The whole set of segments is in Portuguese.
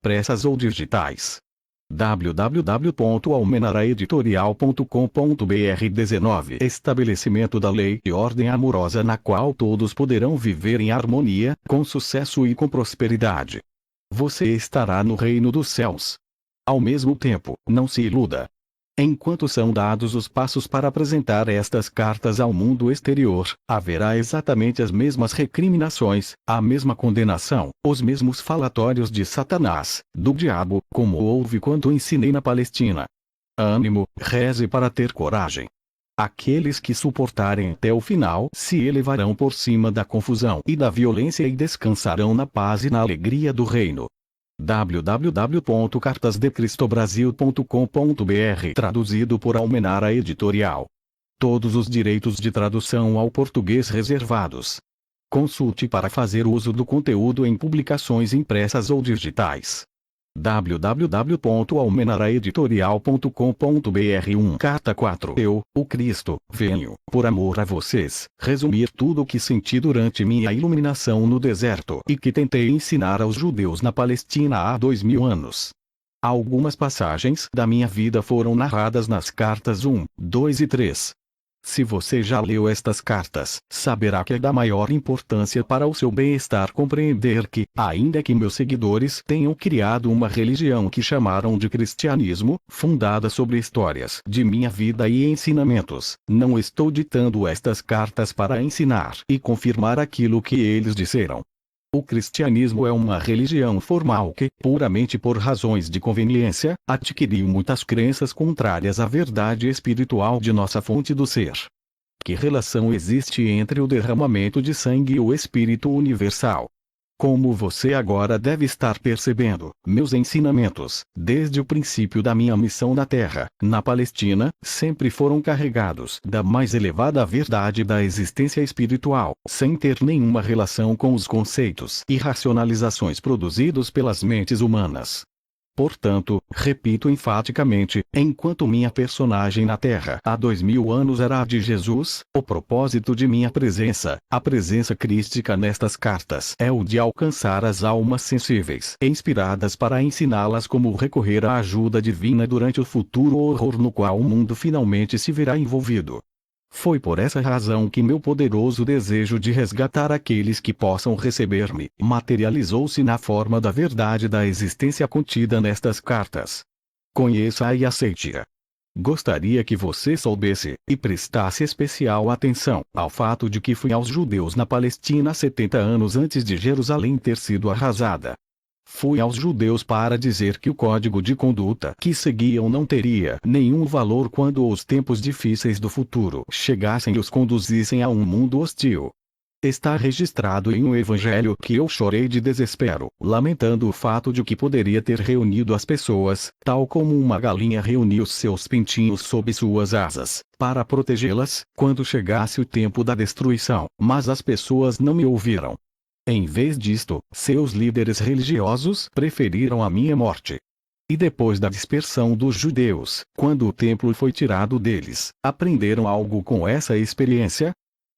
impressas ou digitais. www.almenaraeditorial.com.br 19 Estabelecimento da lei e ordem amorosa na qual todos poderão viver em harmonia, com sucesso e com prosperidade. Você estará no reino dos céus. Ao mesmo tempo, não se iluda. Enquanto são dados os passos para apresentar estas cartas ao mundo exterior, haverá exatamente as mesmas recriminações, a mesma condenação, os mesmos falatórios de Satanás, do diabo, como houve quando ensinei na Palestina. Ânimo, reze para ter coragem. Aqueles que suportarem até o final se elevarão por cima da confusão e da violência e descansarão na paz e na alegria do reino. www.cartasdecristobrasil.com.br Traduzido por Almenara Editorial. Todos os direitos de tradução ao português reservados. Consulte para fazer uso do conteúdo em publicações impressas ou digitais. www.almenaraeditorial.com.br 1 Carta 4 Eu, o Cristo, venho, por amor a vocês, resumir tudo o que senti durante minha iluminação no deserto e que tentei ensinar aos judeus na Palestina há 2000 anos. Algumas passagens da minha vida foram narradas nas cartas 1, 2 e 3. Se você já leu estas cartas, saberá que é da maior importância para o seu bem-estar compreender que, ainda que meus seguidores tenham criado uma religião que chamaram de cristianismo, fundada sobre histórias de minha vida e ensinamentos, não estou ditando estas cartas para ensinar e confirmar aquilo que eles disseram. O cristianismo é uma religião formal que, puramente por razões de conveniência, adquiriu muitas crenças contrárias à verdade espiritual de nossa fonte do ser. Que relação existe entre o derramamento de sangue e o Espírito Universal? Como você agora deve estar percebendo, meus ensinamentos, desde o princípio da minha missão na Terra, na Palestina, sempre foram carregados da mais elevada verdade da existência espiritual, sem ter nenhuma relação com os conceitos e racionalizações produzidos pelas mentes humanas. Portanto, repito enfaticamente, enquanto minha personagem na Terra há 2000 anos era a de Jesus, o propósito de minha presença, a presença crística nestas cartas é o de alcançar as almas sensíveis e inspiradas para ensiná-las como recorrer à ajuda divina durante o futuro horror no qual o mundo finalmente se verá envolvido. Foi por essa razão que meu poderoso desejo de resgatar aqueles que possam receber-me materializou-se na forma da verdade da existência contida nestas cartas. Conheça-a e aceite-a. Gostaria que você soubesse, e prestasse especial atenção, ao fato de que fui aos judeus na Palestina 70 anos antes de Jerusalém ter sido arrasada. Fui aos judeus para dizer que o código de conduta que seguiam não teria nenhum valor quando os tempos difíceis do futuro chegassem e os conduzissem a um mundo hostil. Está registrado em um evangelho que eu chorei de desespero, lamentando o fato de que poderia ter reunido as pessoas, tal como uma galinha reuniu seus pintinhos sob suas asas, para protegê-las, quando chegasse o tempo da destruição, mas as pessoas não me ouviram. Em vez disto, seus líderes religiosos preferiram a minha morte. E depois da dispersão dos judeus, quando o templo foi tirado deles, aprenderam algo com essa experiência?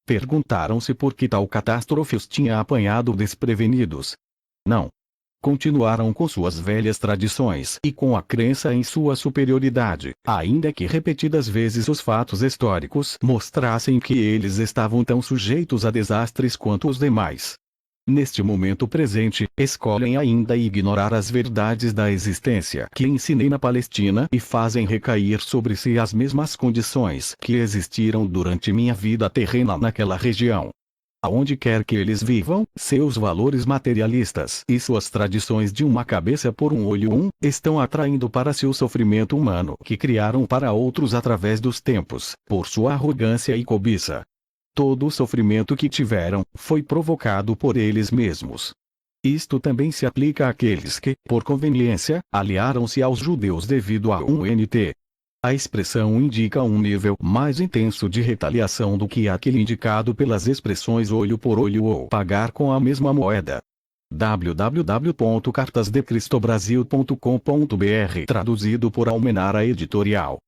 Perguntaram-se por que tal catástrofe os tinha apanhado desprevenidos. Não. Continuaram com suas velhas tradições e com a crença em sua superioridade, ainda que repetidas vezes os fatos históricos mostrassem que eles estavam tão sujeitos a desastres quanto os demais. Neste momento presente, escolhem ainda ignorar as verdades da existência que ensinei na Palestina e fazem recair sobre si as mesmas condições que existiram durante minha vida terrena naquela região. Aonde quer que eles vivam, seus valores materialistas e suas tradições de uma cabeça por um olho estão atraindo para si o sofrimento humano que criaram para outros através dos tempos, por sua arrogância e cobiça. Todo o sofrimento que tiveram foi provocado por eles mesmos. Isto também se aplica àqueles que, por conveniência, aliaram-se aos judeus devido a um NT. A expressão indica um nível mais intenso de retaliação do que aquele indicado pelas expressões olho por olho ou pagar com a mesma moeda. www.cartasdecristobrasil.com.br Traduzido por Almenara Editorial.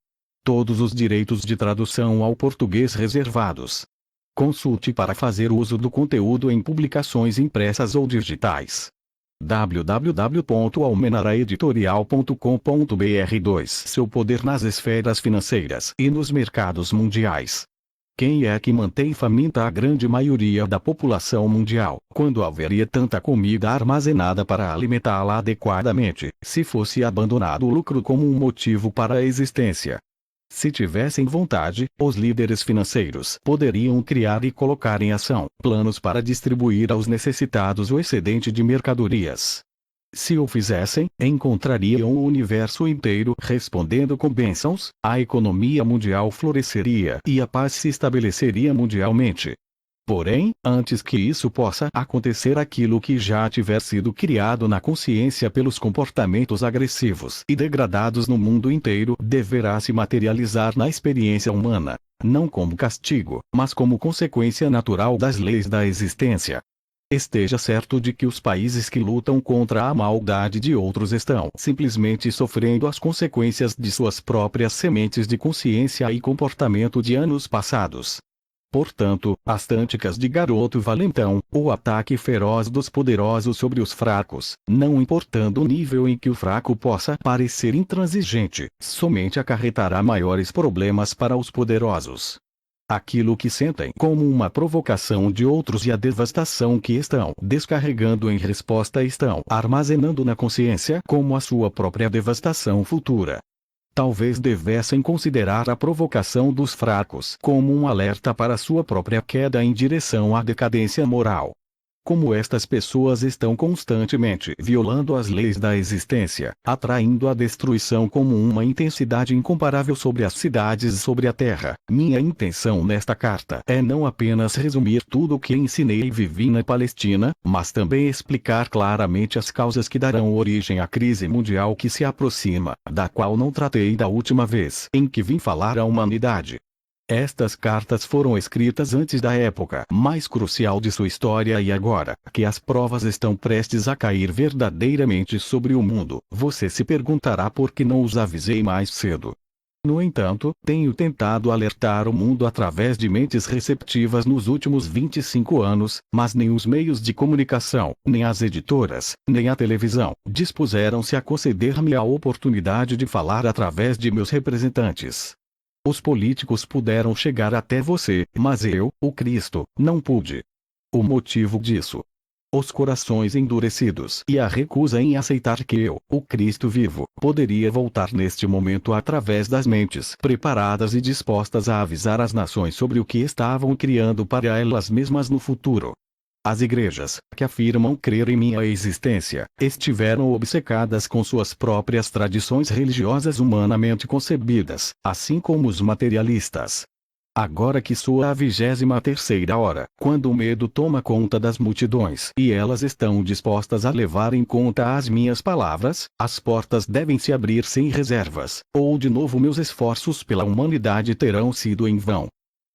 Todos os direitos de tradução ao português reservados. Consulte para fazer uso do conteúdo em publicações impressas ou digitais. www.almenaraeditorial.com.br 2. Seu poder nas esferas financeiras e nos mercados mundiais. Quem é que mantém faminta a grande maioria da população mundial, quando haveria tanta comida armazenada para alimentá-la adequadamente, se fosse abandonado o lucro como um motivo para a existência? Se tivessem vontade, os líderes financeiros poderiam criar e colocar em ação planos para distribuir aos necessitados o excedente de mercadorias. Se o fizessem, encontrariam o universo inteiro respondendo com bênçãos, a economia mundial floresceria e a paz se estabeleceria mundialmente. Porém, antes que isso possa acontecer, aquilo que já tiver sido criado na consciência pelos comportamentos agressivos e degradados no mundo inteiro deverá se materializar na experiência humana, não como castigo, mas como consequência natural das leis da existência. Esteja certo de que os países que lutam contra a maldade de outros estão simplesmente sofrendo as consequências de suas próprias sementes de consciência e comportamento de anos passados. Portanto, as táticas de garoto valentão, o ataque feroz dos poderosos sobre os fracos, não importando o nível em que o fraco possa parecer intransigente, somente acarretará maiores problemas para os poderosos. Aquilo que sentem como uma provocação de outros e a devastação que estão descarregando em resposta estão armazenando na consciência como a sua própria devastação futura. Talvez devessem considerar a provocação dos fracos como um alerta para sua própria queda em direção à decadência moral. Como estas pessoas estão constantemente violando as leis da existência, atraindo a destruição como uma intensidade incomparável sobre as cidades e sobre a terra, minha intenção nesta carta é não apenas resumir tudo o que ensinei e vivi na Palestina, mas também explicar claramente as causas que darão origem à crise mundial que se aproxima, da qual não tratei da última vez em que vim falar à humanidade. Estas cartas foram escritas antes da época mais crucial de sua história e agora que as provas estão prestes a cair verdadeiramente sobre o mundo, você se perguntará por que não os avisei mais cedo. No entanto, tenho tentado alertar o mundo através de mentes receptivas nos últimos 25 anos, mas nem os meios de comunicação, nem as editoras, nem a televisão, dispuseram-se a conceder-me a oportunidade de falar através de meus representantes. Os políticos puderam chegar até você, mas eu, o Cristo, não pude. O motivo disso? Os corações endurecidos e a recusa em aceitar que eu, o Cristo vivo, poderia voltar neste momento através das mentes preparadas e dispostas a avisar as nações sobre o que estavam criando para elas mesmas no futuro. As igrejas, que afirmam crer em minha existência, estiveram obcecadas com suas próprias tradições religiosas humanamente concebidas, assim como os materialistas. Agora que soa a 23ª hora, quando o medo toma conta das multidões e elas estão dispostas a levar em conta as minhas palavras, as portas devem se abrir sem reservas, ou de novo meus esforços pela humanidade terão sido em vão.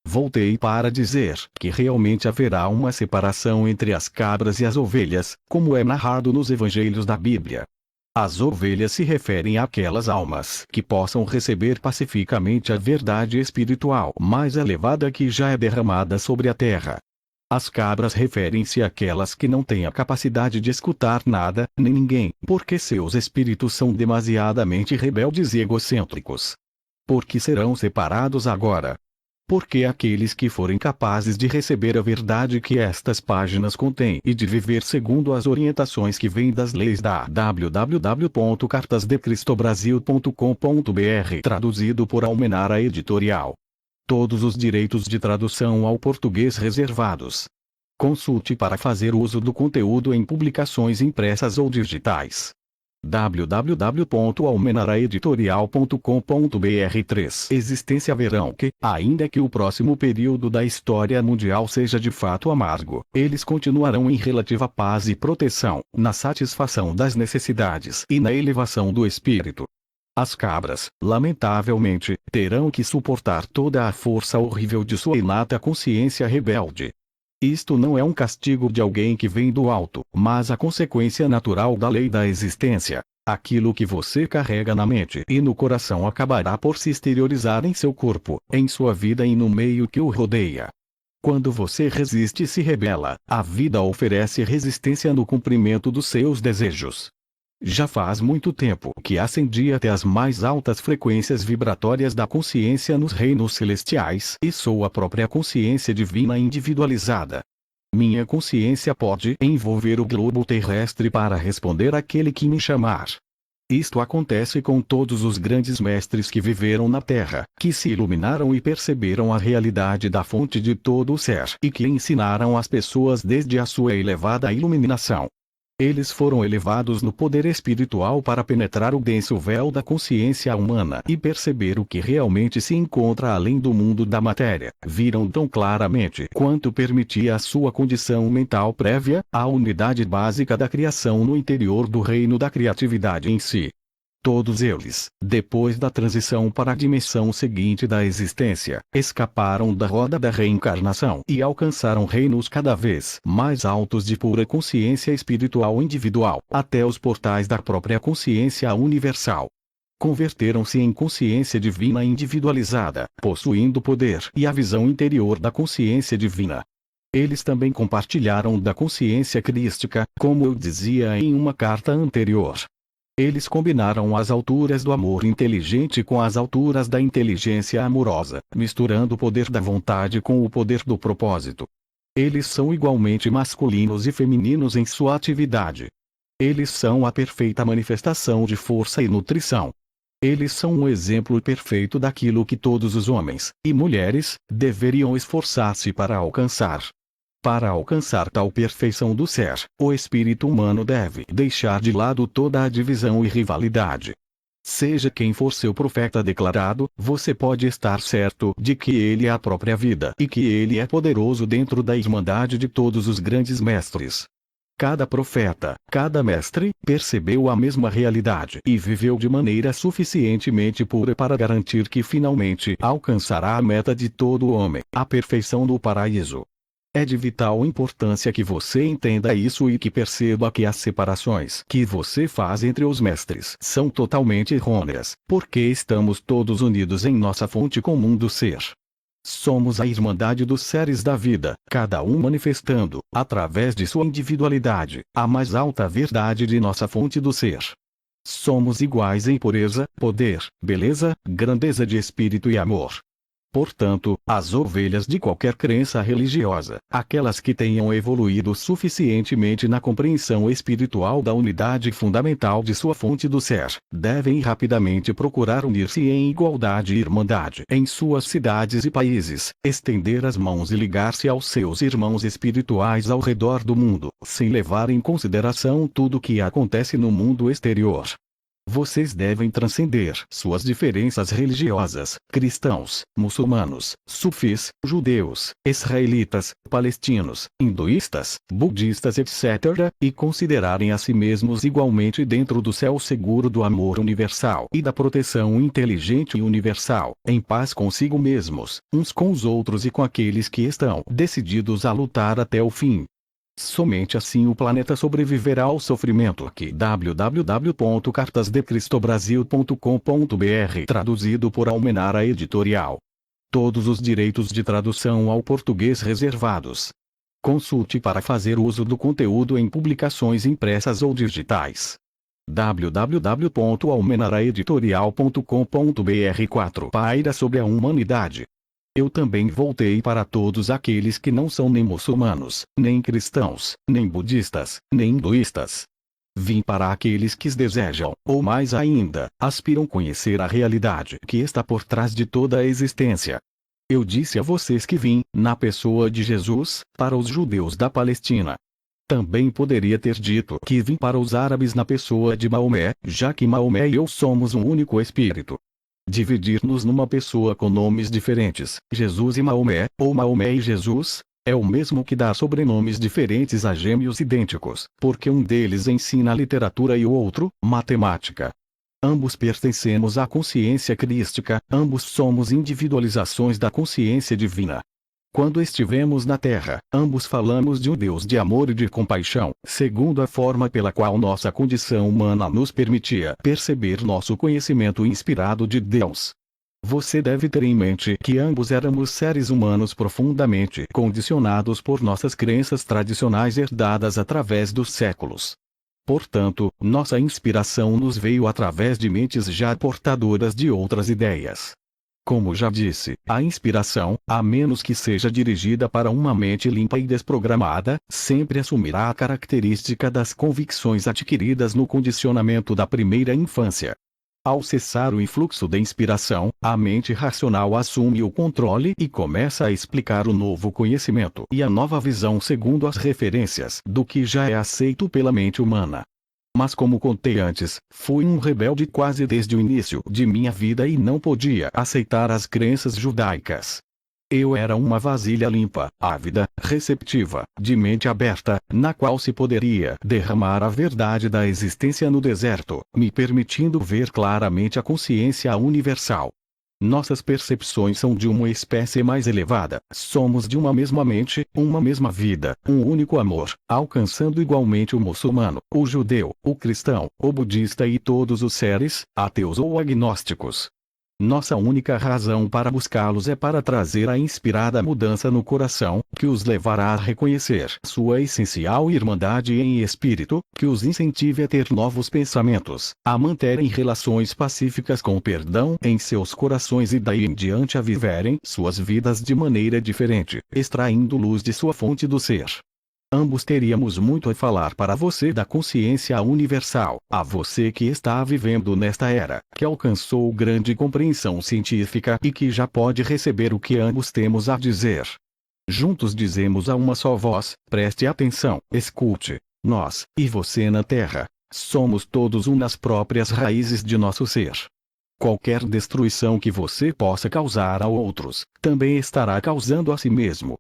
Voltei para dizer que realmente haverá uma separação entre as cabras e as ovelhas, como é narrado nos evangelhos da Bíblia. As ovelhas se referem àquelas almas que possam receber pacificamente a verdade espiritual mais elevada que já é derramada sobre a terra. As cabras referem-se àquelas que não têm a capacidade de escutar nada, nem ninguém, porque seus espíritos são demasiadamente rebeldes e egocêntricos. Por que serão separados agora? Porque aqueles que forem capazes de receber a verdade que estas páginas contêm e de viver segundo as orientações que vêm das leis da www.cartasdecristobrasil.com.br, traduzido por Almenara Editorial. Todos os direitos de tradução ao português reservados. Consulte para fazer uso do conteúdo em publicações impressas ou digitais. www.almenaraeditorial.com.br 3. Existência verão que, ainda que o próximo período da história mundial seja de fato amargo, eles continuarão em relativa paz e proteção, na satisfação das necessidades e na elevação do espírito. As cabras, lamentavelmente, terão que suportar toda a força horrível de sua inata consciência rebelde. Isto não é um castigo de alguém que vem do alto, mas a consequência natural da lei da existência. Aquilo que você carrega na mente e no coração acabará por se exteriorizar em seu corpo, em sua vida e no meio que o rodeia. Quando você resiste e se rebela, a vida oferece resistência no cumprimento dos seus desejos. Já faz muito tempo que ascendi até as mais altas frequências vibratórias da consciência nos reinos celestiais e sou a própria consciência divina individualizada. Minha consciência pode envolver o globo terrestre para responder àquele que me chamar. Isto acontece com todos os grandes mestres que viveram na Terra, que se iluminaram e perceberam a realidade da fonte de todo o ser e que ensinaram as pessoas desde a sua elevada iluminação. Eles foram elevados no poder espiritual para penetrar o denso véu da consciência humana e perceber o que realmente se encontra além do mundo da matéria. Viram tão claramente quanto permitia a sua condição mental prévia, a unidade básica da criação no interior do reino da criatividade em si. Todos eles, depois da transição para a dimensão seguinte da existência, escaparam da roda da reencarnação e alcançaram reinos cada vez mais altos de pura consciência espiritual individual, até os portais da própria consciência universal. Converteram-se em consciência divina individualizada, possuindo o poder e a visão interior da consciência divina. Eles também compartilharam da consciência crística, como eu dizia em uma carta anterior. Eles combinaram as alturas do amor inteligente com as alturas da inteligência amorosa, misturando o poder da vontade com o poder do propósito. Eles são igualmente masculinos e femininos em sua atividade. Eles são a perfeita manifestação de força e nutrição. Eles são um exemplo perfeito daquilo que todos os homens e mulheres deveriam esforçar-se para alcançar. Para alcançar tal perfeição do ser, o espírito humano deve deixar de lado toda a divisão e rivalidade. Seja quem for seu profeta declarado, você pode estar certo de que ele é a própria vida e que ele é poderoso dentro da irmandade de todos os grandes mestres. Cada profeta, cada mestre, percebeu a mesma realidade e viveu de maneira suficientemente pura para garantir que finalmente alcançará a meta de todo homem, a perfeição do paraíso. É de vital importância que você entenda isso e que perceba que as separações que você faz entre os mestres são totalmente errôneas, porque estamos todos unidos em nossa fonte comum do ser. Somos a irmandade dos seres da vida, cada um manifestando, através de sua individualidade, a mais alta verdade de nossa fonte do ser. Somos iguais em pureza, poder, beleza, grandeza de espírito e amor. Portanto, as ovelhas de qualquer crença religiosa, aquelas que tenham evoluído suficientemente na compreensão espiritual da unidade fundamental de sua fonte do ser, devem rapidamente procurar unir-se em igualdade e irmandade em suas cidades e países, estender as mãos e ligar-se aos seus irmãos espirituais ao redor do mundo, sem levar em consideração tudo o que acontece no mundo exterior. Vocês devem transcender suas diferenças religiosas, cristãos, muçulmanos, sufis, judeus, israelitas, palestinos, hinduístas, budistas etc., e considerarem a si mesmos igualmente dentro do céu seguro do amor universal e da proteção inteligente e universal, em paz consigo mesmos, uns com os outros e com aqueles que estão decididos a lutar até o fim. Somente assim o planeta sobreviverá ao sofrimento. Aqui www.cartasdecristobrasil.com.br, traduzido por Almenara Editorial. Todos os direitos de tradução ao português reservados. Consulte para fazer uso do conteúdo em publicações impressas ou digitais. www.almenaraeditorial.com.br 4 Paira sobre a humanidade. Eu também voltei para todos aqueles que não são nem muçulmanos, nem cristãos, nem budistas, nem hinduístas. Vim para aqueles que desejam, ou mais ainda, aspiram conhecer a realidade que está por trás de toda a existência. Eu disse a vocês que vim, na pessoa de Jesus, para os judeus da Palestina. Também poderia ter dito que vim para os árabes na pessoa de Maomé, já que Maomé e eu somos um único espírito. Dividir-nos numa pessoa com nomes diferentes, Jesus e Maomé, ou Maomé e Jesus, é o mesmo que dar sobrenomes diferentes a gêmeos idênticos, porque um deles ensina literatura e o outro, matemática. Ambos pertencemos à consciência crística, ambos somos individualizações da consciência divina. Quando estivemos na Terra, ambos falamos de um Deus de amor e de compaixão, segundo a forma pela qual nossa condição humana nos permitia perceber nosso conhecimento inspirado de Deus. Você deve ter em mente que ambos éramos seres humanos profundamente condicionados por nossas crenças tradicionais herdadas através dos séculos. Portanto, nossa inspiração nos veio através de mentes já portadoras de outras ideias. Como já disse, a inspiração, a menos que seja dirigida para uma mente limpa e desprogramada, sempre assumirá a característica das convicções adquiridas no condicionamento da primeira infância. Ao cessar o influxo da inspiração, a mente racional assume o controle e começa a explicar o novo conhecimento e a nova visão segundo as referências do que já é aceito pela mente humana. Mas como contei antes, fui um rebelde quase desde o início de minha vida e não podia aceitar as crenças judaicas. Eu era uma vasilha limpa, ávida, receptiva, de mente aberta, na qual se poderia derramar a verdade da existência no deserto, me permitindo ver claramente a consciência universal. Nossas percepções são de uma espécie mais elevada, somos de uma mesma mente, uma mesma vida, um único amor, alcançando igualmente o muçulmano, o judeu, o cristão, o budista e todos os seres, ateus ou agnósticos. Nossa única razão para buscá-los é para trazer a inspirada mudança no coração, que os levará a reconhecer sua essencial irmandade em espírito, que os incentive a ter novos pensamentos, a manterem relações pacíficas com perdão em seus corações e daí em diante a viverem suas vidas de maneira diferente, extraindo luz de sua fonte do ser. Ambos teríamos muito a falar para você da consciência universal, a você que está vivendo nesta era, que alcançou grande compreensão científica e que já pode receber o que ambos temos a dizer. Juntos dizemos a uma só voz, preste atenção, escute. Nós, e você na Terra, somos todos um nas próprias raízes de nosso ser. Qualquer destruição que você possa causar a outros, também estará causando a si mesmo.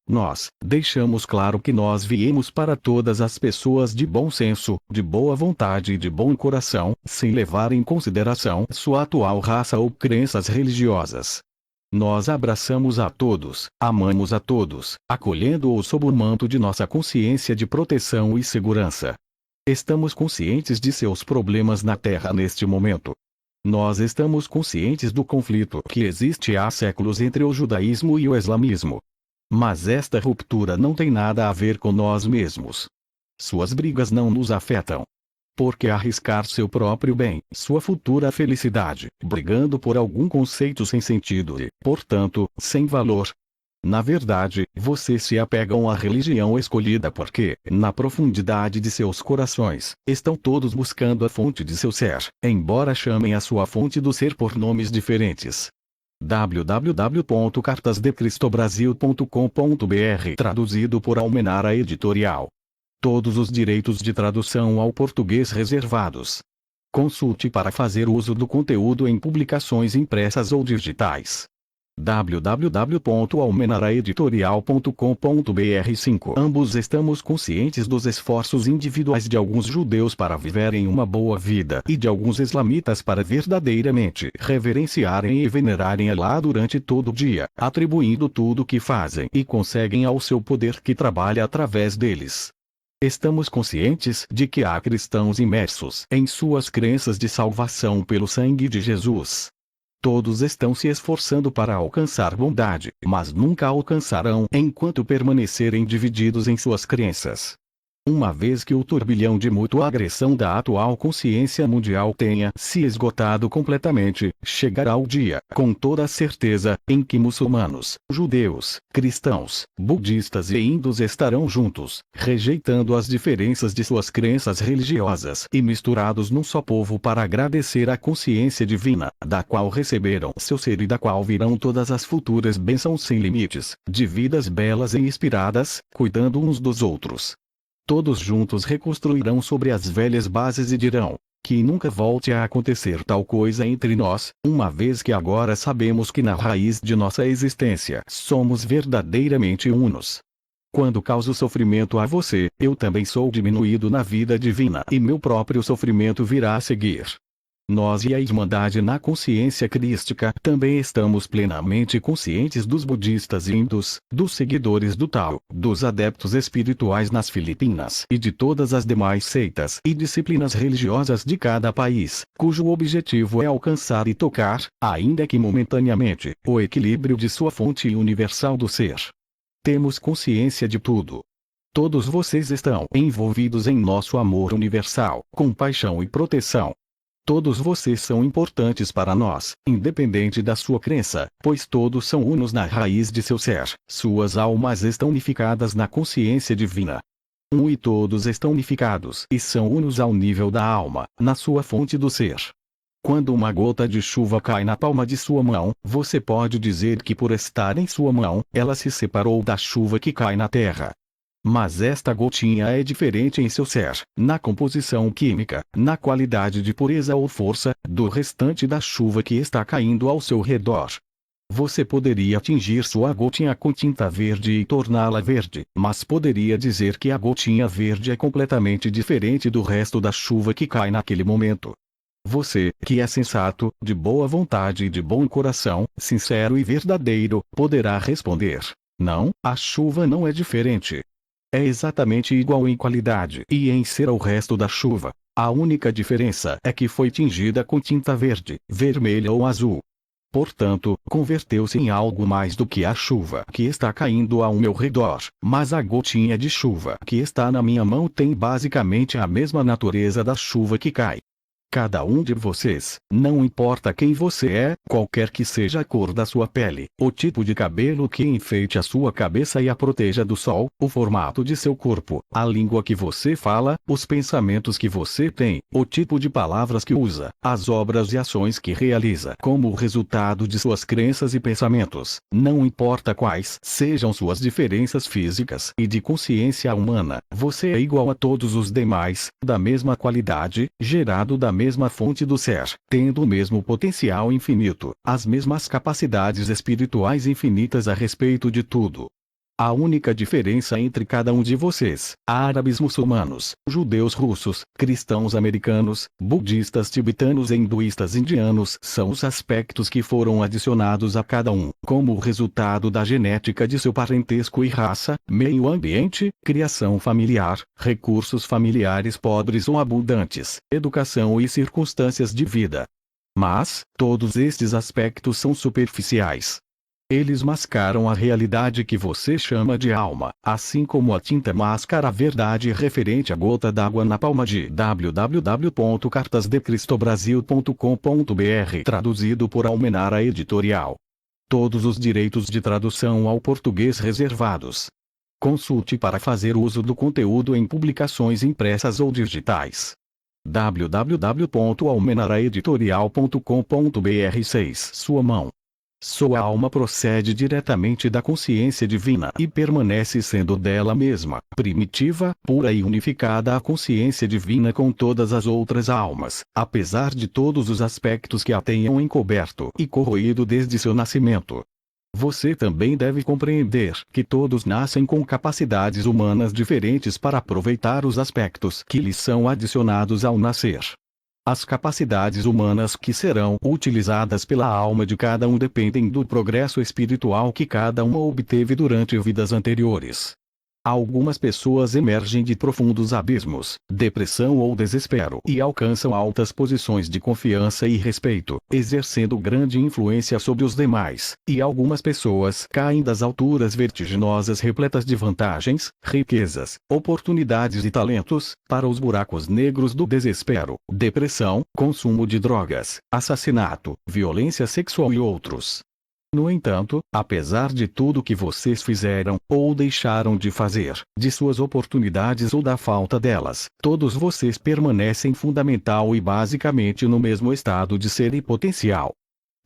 Nós, deixamos claro que nós viemos para todas as pessoas de bom senso, de boa vontade e de bom coração, sem levar em consideração sua atual raça ou crenças religiosas. Nós abraçamos a todos, amamos a todos, acolhendo-os sob o manto de nossa consciência de proteção e segurança. Estamos conscientes de seus problemas na Terra neste momento. Nós estamos conscientes do conflito que existe há séculos entre o judaísmo e o islamismo. Mas esta ruptura não tem nada a ver com nós mesmos. Suas brigas não nos afetam. Por que arriscar seu próprio bem, sua futura felicidade, brigando por algum conceito sem sentido e, portanto, sem valor? Na verdade, vocês se apegam à religião escolhida porque, na profundidade de seus corações, estão todos buscando a fonte de seu ser, embora chamem a sua fonte do ser por nomes diferentes. www.cartasdecristobrasil.com.br Traduzido por Almenara Editorial. Todos os direitos de tradução ao português reservados. Consulte para fazer uso do conteúdo em publicações impressas ou digitais. www.almenaraeditorial.com.br 5 Ambos estamos conscientes dos esforços individuais de alguns judeus para viverem uma boa vida e de alguns islamitas para verdadeiramente reverenciarem e venerarem Alá durante todo o dia, atribuindo tudo o que fazem e conseguem ao seu poder que trabalha através deles. Estamos conscientes de que há cristãos imersos em suas crenças de salvação pelo sangue de Jesus. Todos estão se esforçando para alcançar bondade, mas nunca alcançarão enquanto permanecerem divididos em suas crenças. Uma vez que o turbilhão de mútua agressão da atual consciência mundial tenha se esgotado completamente, chegará o dia, com toda certeza, em que muçulmanos, judeus, cristãos, budistas e hindus estarão juntos, rejeitando as diferenças de suas crenças religiosas e misturados num só povo para agradecer a consciência divina, da qual receberam seu ser e da qual virão todas as futuras bênçãos sem limites, de vidas belas e inspiradas, cuidando uns dos outros. Todos juntos reconstruirão sobre as velhas bases e dirão: que nunca volte a acontecer tal coisa entre nós, uma vez que agora sabemos que na raiz de nossa existência somos verdadeiramente unos. Quando causo sofrimento a você, eu também sou diminuído na vida divina e meu próprio sofrimento virá a seguir. Nós e a Irmandade na consciência crística também estamos plenamente conscientes dos budistas hindus, dos seguidores do Tao, dos adeptos espirituais nas Filipinas e de todas as demais seitas e disciplinas religiosas de cada país, cujo objetivo é alcançar e tocar, ainda que momentaneamente, o equilíbrio de sua fonte universal do ser. Temos consciência de tudo. Todos vocês estão envolvidos em nosso amor universal, compaixão e proteção. Todos vocês são importantes para nós, independente da sua crença, pois todos são unos na raiz de seu ser. Suas almas estão unificadas na consciência divina. E todos estão unificados e são unos ao nível da alma, na sua fonte do ser. Quando uma gota de chuva cai na palma de sua mão, você pode dizer que por estar em sua mão, ela se separou da chuva que cai na terra. Mas esta gotinha é diferente em seu ser, na composição química, na qualidade de pureza ou força, do restante da chuva que está caindo ao seu redor. Você poderia tingir sua gotinha com tinta verde e torná-la verde, mas poderia dizer que a gotinha verde é completamente diferente do resto da chuva que cai naquele momento. Você, que é sensato, de boa vontade e de bom coração, sincero e verdadeiro, poderá responder: não, a chuva não é diferente. É exatamente igual em qualidade e em ser ao resto da chuva. A única diferença é que foi tingida com tinta verde, vermelha ou azul. Portanto, converteu-se em algo mais do que a chuva que está caindo ao meu redor, mas a gotinha de chuva que está na minha mão tem basicamente a mesma natureza da chuva que cai. Cada um de vocês, não importa quem você é, qualquer que seja a cor da sua pele, o tipo de cabelo que enfeite a sua cabeça e a proteja do sol, o formato de seu corpo, a língua que você fala, os pensamentos que você tem, o tipo de palavras que usa, as obras e ações que realiza como resultado de suas crenças e pensamentos, não importa quais sejam suas diferenças físicas e de consciência humana, você é igual a todos os demais, da mesma qualidade, gerado da mesma fonte do ser, tendo o mesmo potencial infinito, as mesmas capacidades espirituais infinitas a respeito de tudo. A única diferença entre cada um de vocês, árabes muçulmanos, judeus russos, cristãos americanos, budistas tibetanos e hinduístas indianos, são os aspectos que foram adicionados a cada um, como resultado da genética de seu parentesco e raça, meio ambiente, criação familiar, recursos familiares pobres ou abundantes, educação e circunstâncias de vida. Mas, todos estes aspectos são superficiais. Eles mascaram a realidade que você chama de alma, assim como a tinta mascara a verdade referente à gota d'água na palma de www.cartasdecristobrasil.com.br, traduzido por Almenara Editorial. Todos os direitos de tradução ao português reservados. Consulte para fazer uso do conteúdo em publicações impressas ou digitais. www.almenaraeditorial.com.br 6. Sua mão. Sua alma procede diretamente da consciência divina e permanece sendo dela mesma, primitiva, pura e unificada à consciência divina com todas as outras almas, apesar de todos os aspectos que a tenham encoberto e corroído desde seu nascimento. Você também deve compreender que todos nascem com capacidades humanas diferentes para aproveitar os aspectos que lhes são adicionados ao nascer. As capacidades humanas que serão utilizadas pela alma de cada um dependem do progresso espiritual que cada uma obteve durante vidas anteriores. Algumas pessoas emergem de profundos abismos, depressão ou desespero e alcançam altas posições de confiança e respeito, exercendo grande influência sobre os demais, e algumas pessoas caem das alturas vertiginosas repletas de vantagens, riquezas, oportunidades e talentos, para os buracos negros do desespero, depressão, consumo de drogas, assassinato, violência sexual e outros. No entanto, apesar de tudo que vocês fizeram, ou deixaram de fazer, de suas oportunidades ou da falta delas, todos vocês permanecem fundamental e basicamente no mesmo estado de ser e potencial.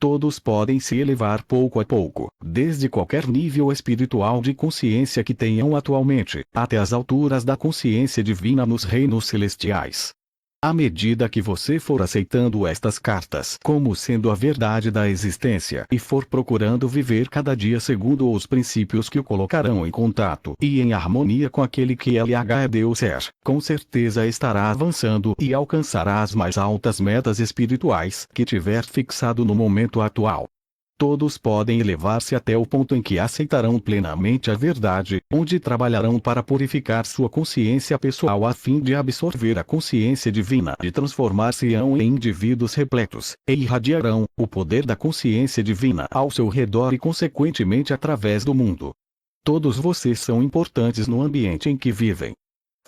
Todos podem se elevar pouco a pouco, desde qualquer nível espiritual de consciência que tenham atualmente, até as alturas da consciência divina nos reinos celestiais. À medida que você for aceitando estas cartas como sendo a verdade da existência e for procurando viver cada dia segundo os princípios que o colocarão em contato e em harmonia com aquele que é Deus com certeza estará avançando e alcançará as mais altas metas espirituais que tiver fixado no momento atual. Todos podem elevar-se até o ponto em que aceitarão plenamente a verdade, onde trabalharão para purificar sua consciência pessoal a fim de absorver a consciência divina e transformar-se-ão em indivíduos repletos, e irradiarão o poder da consciência divina ao seu redor e consequentemente através do mundo. Todos vocês são importantes no ambiente em que vivem.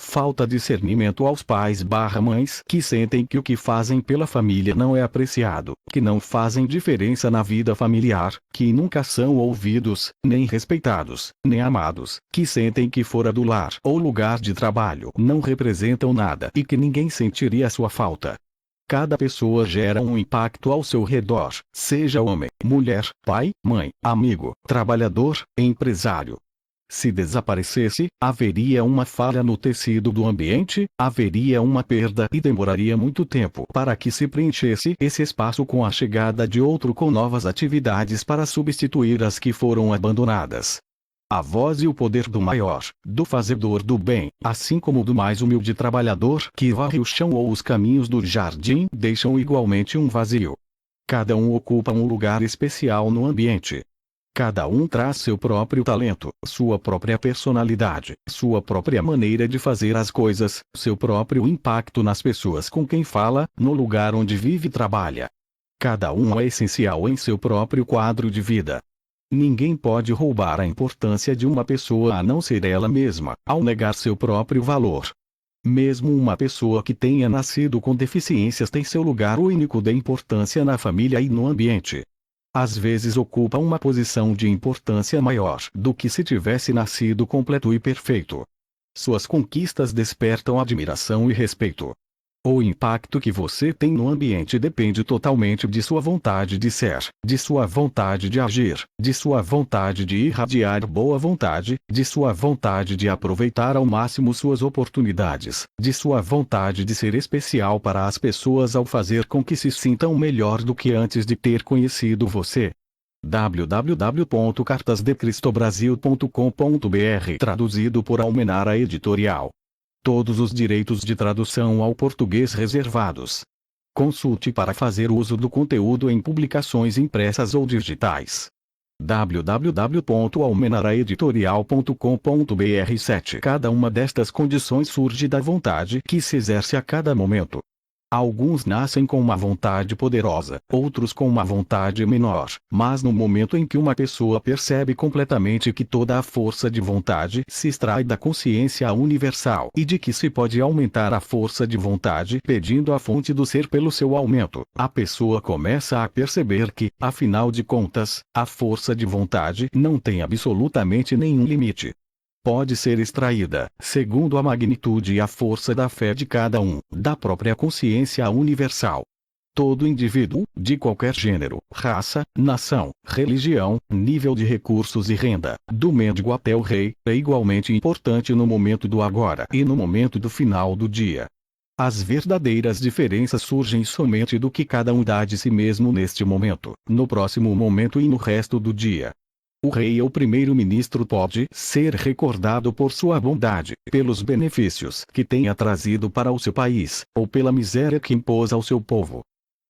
Falta discernimento aos pais/mães que sentem que o que fazem pela família não é apreciado, que não fazem diferença na vida familiar, que nunca são ouvidos, nem respeitados, nem amados, que sentem que fora do lar ou lugar de trabalho não representam nada e que ninguém sentiria sua falta. Cada pessoa gera um impacto ao seu redor, seja homem, mulher, pai, mãe, amigo, trabalhador, empresário. Se desaparecesse, haveria uma falha no tecido do ambiente, haveria uma perda e demoraria muito tempo para que se preenchesse esse espaço com a chegada de outro com novas atividades para substituir as que foram abandonadas. A voz e o poder do maior, do fazedor do bem, assim como do mais humilde trabalhador que varre o chão ou os caminhos do jardim, deixam igualmente um vazio. Cada um ocupa um lugar especial no ambiente. Cada um traz seu próprio talento, sua própria personalidade, sua própria maneira de fazer as coisas, seu próprio impacto nas pessoas com quem fala, no lugar onde vive e trabalha. Cada um é essencial em seu próprio quadro de vida. Ninguém pode roubar a importância de uma pessoa a não ser ela mesma, ao negar seu próprio valor. Mesmo uma pessoa que tenha nascido com deficiências tem seu lugar único de importância na família e no ambiente. Às vezes ocupa uma posição de importância maior do que se tivesse nascido completo e perfeito. Suas conquistas despertam admiração e respeito. O impacto que você tem no ambiente depende totalmente de sua vontade de ser, de sua vontade de agir, de sua vontade de irradiar boa vontade, de sua vontade de aproveitar ao máximo suas oportunidades, de sua vontade de ser especial para as pessoas ao fazer com que se sintam melhor do que antes de ter conhecido você. www.cartasdecristobrasil.com.br Traduzido por Almenara Editorial. Todos os direitos de tradução ao português reservados. Consulte para fazer uso do conteúdo em publicações impressas ou digitais. www.almenaraeditorial.com.br 7 Cada uma destas condições surge da vontade que se exerce a cada momento. Alguns nascem com uma vontade poderosa, outros com uma vontade menor, mas no momento em que uma pessoa percebe completamente que toda a força de vontade se extrai da consciência universal e de que se pode aumentar a força de vontade pedindo a fonte do ser pelo seu aumento, a pessoa começa a perceber que, afinal de contas, a força de vontade não tem absolutamente nenhum limite. Pode ser extraída, segundo a magnitude e a força da fé de cada um, da própria consciência universal. Todo indivíduo, de qualquer gênero, raça, nação, religião, nível de recursos e renda, do mendigo até o rei, é igualmente importante no momento do agora e no momento do final do dia. As verdadeiras diferenças surgem somente do que cada um dá de si mesmo neste momento, no próximo momento e no resto do dia. O rei ou primeiro-ministro pode ser recordado por sua bondade, pelos benefícios que tenha trazido para o seu país, ou pela miséria que impôs ao seu povo.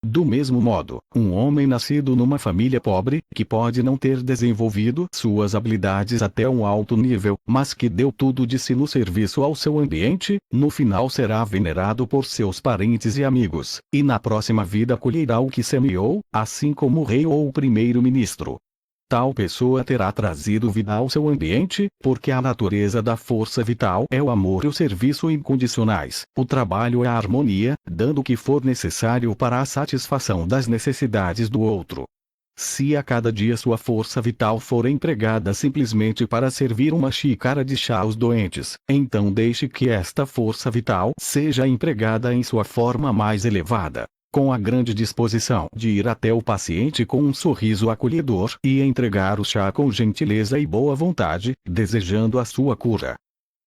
Do mesmo modo, um homem nascido numa família pobre, que pode não ter desenvolvido suas habilidades até um alto nível, mas que deu tudo de si no serviço ao seu ambiente, no final será venerado por seus parentes e amigos, e na próxima vida colherá o que semeou, assim como o rei ou o primeiro-ministro. Tal pessoa terá trazido vida ao seu ambiente, porque a natureza da força vital é o amor e o serviço incondicionais, o trabalho é a harmonia, dando o que for necessário para a satisfação das necessidades do outro. Se a cada dia sua força vital for empregada simplesmente para servir uma xícara de chá aos doentes, então deixe que esta força vital seja empregada em sua forma mais elevada, com a grande disposição de ir até o paciente com um sorriso acolhedor e entregar o chá com gentileza e boa vontade, desejando a sua cura.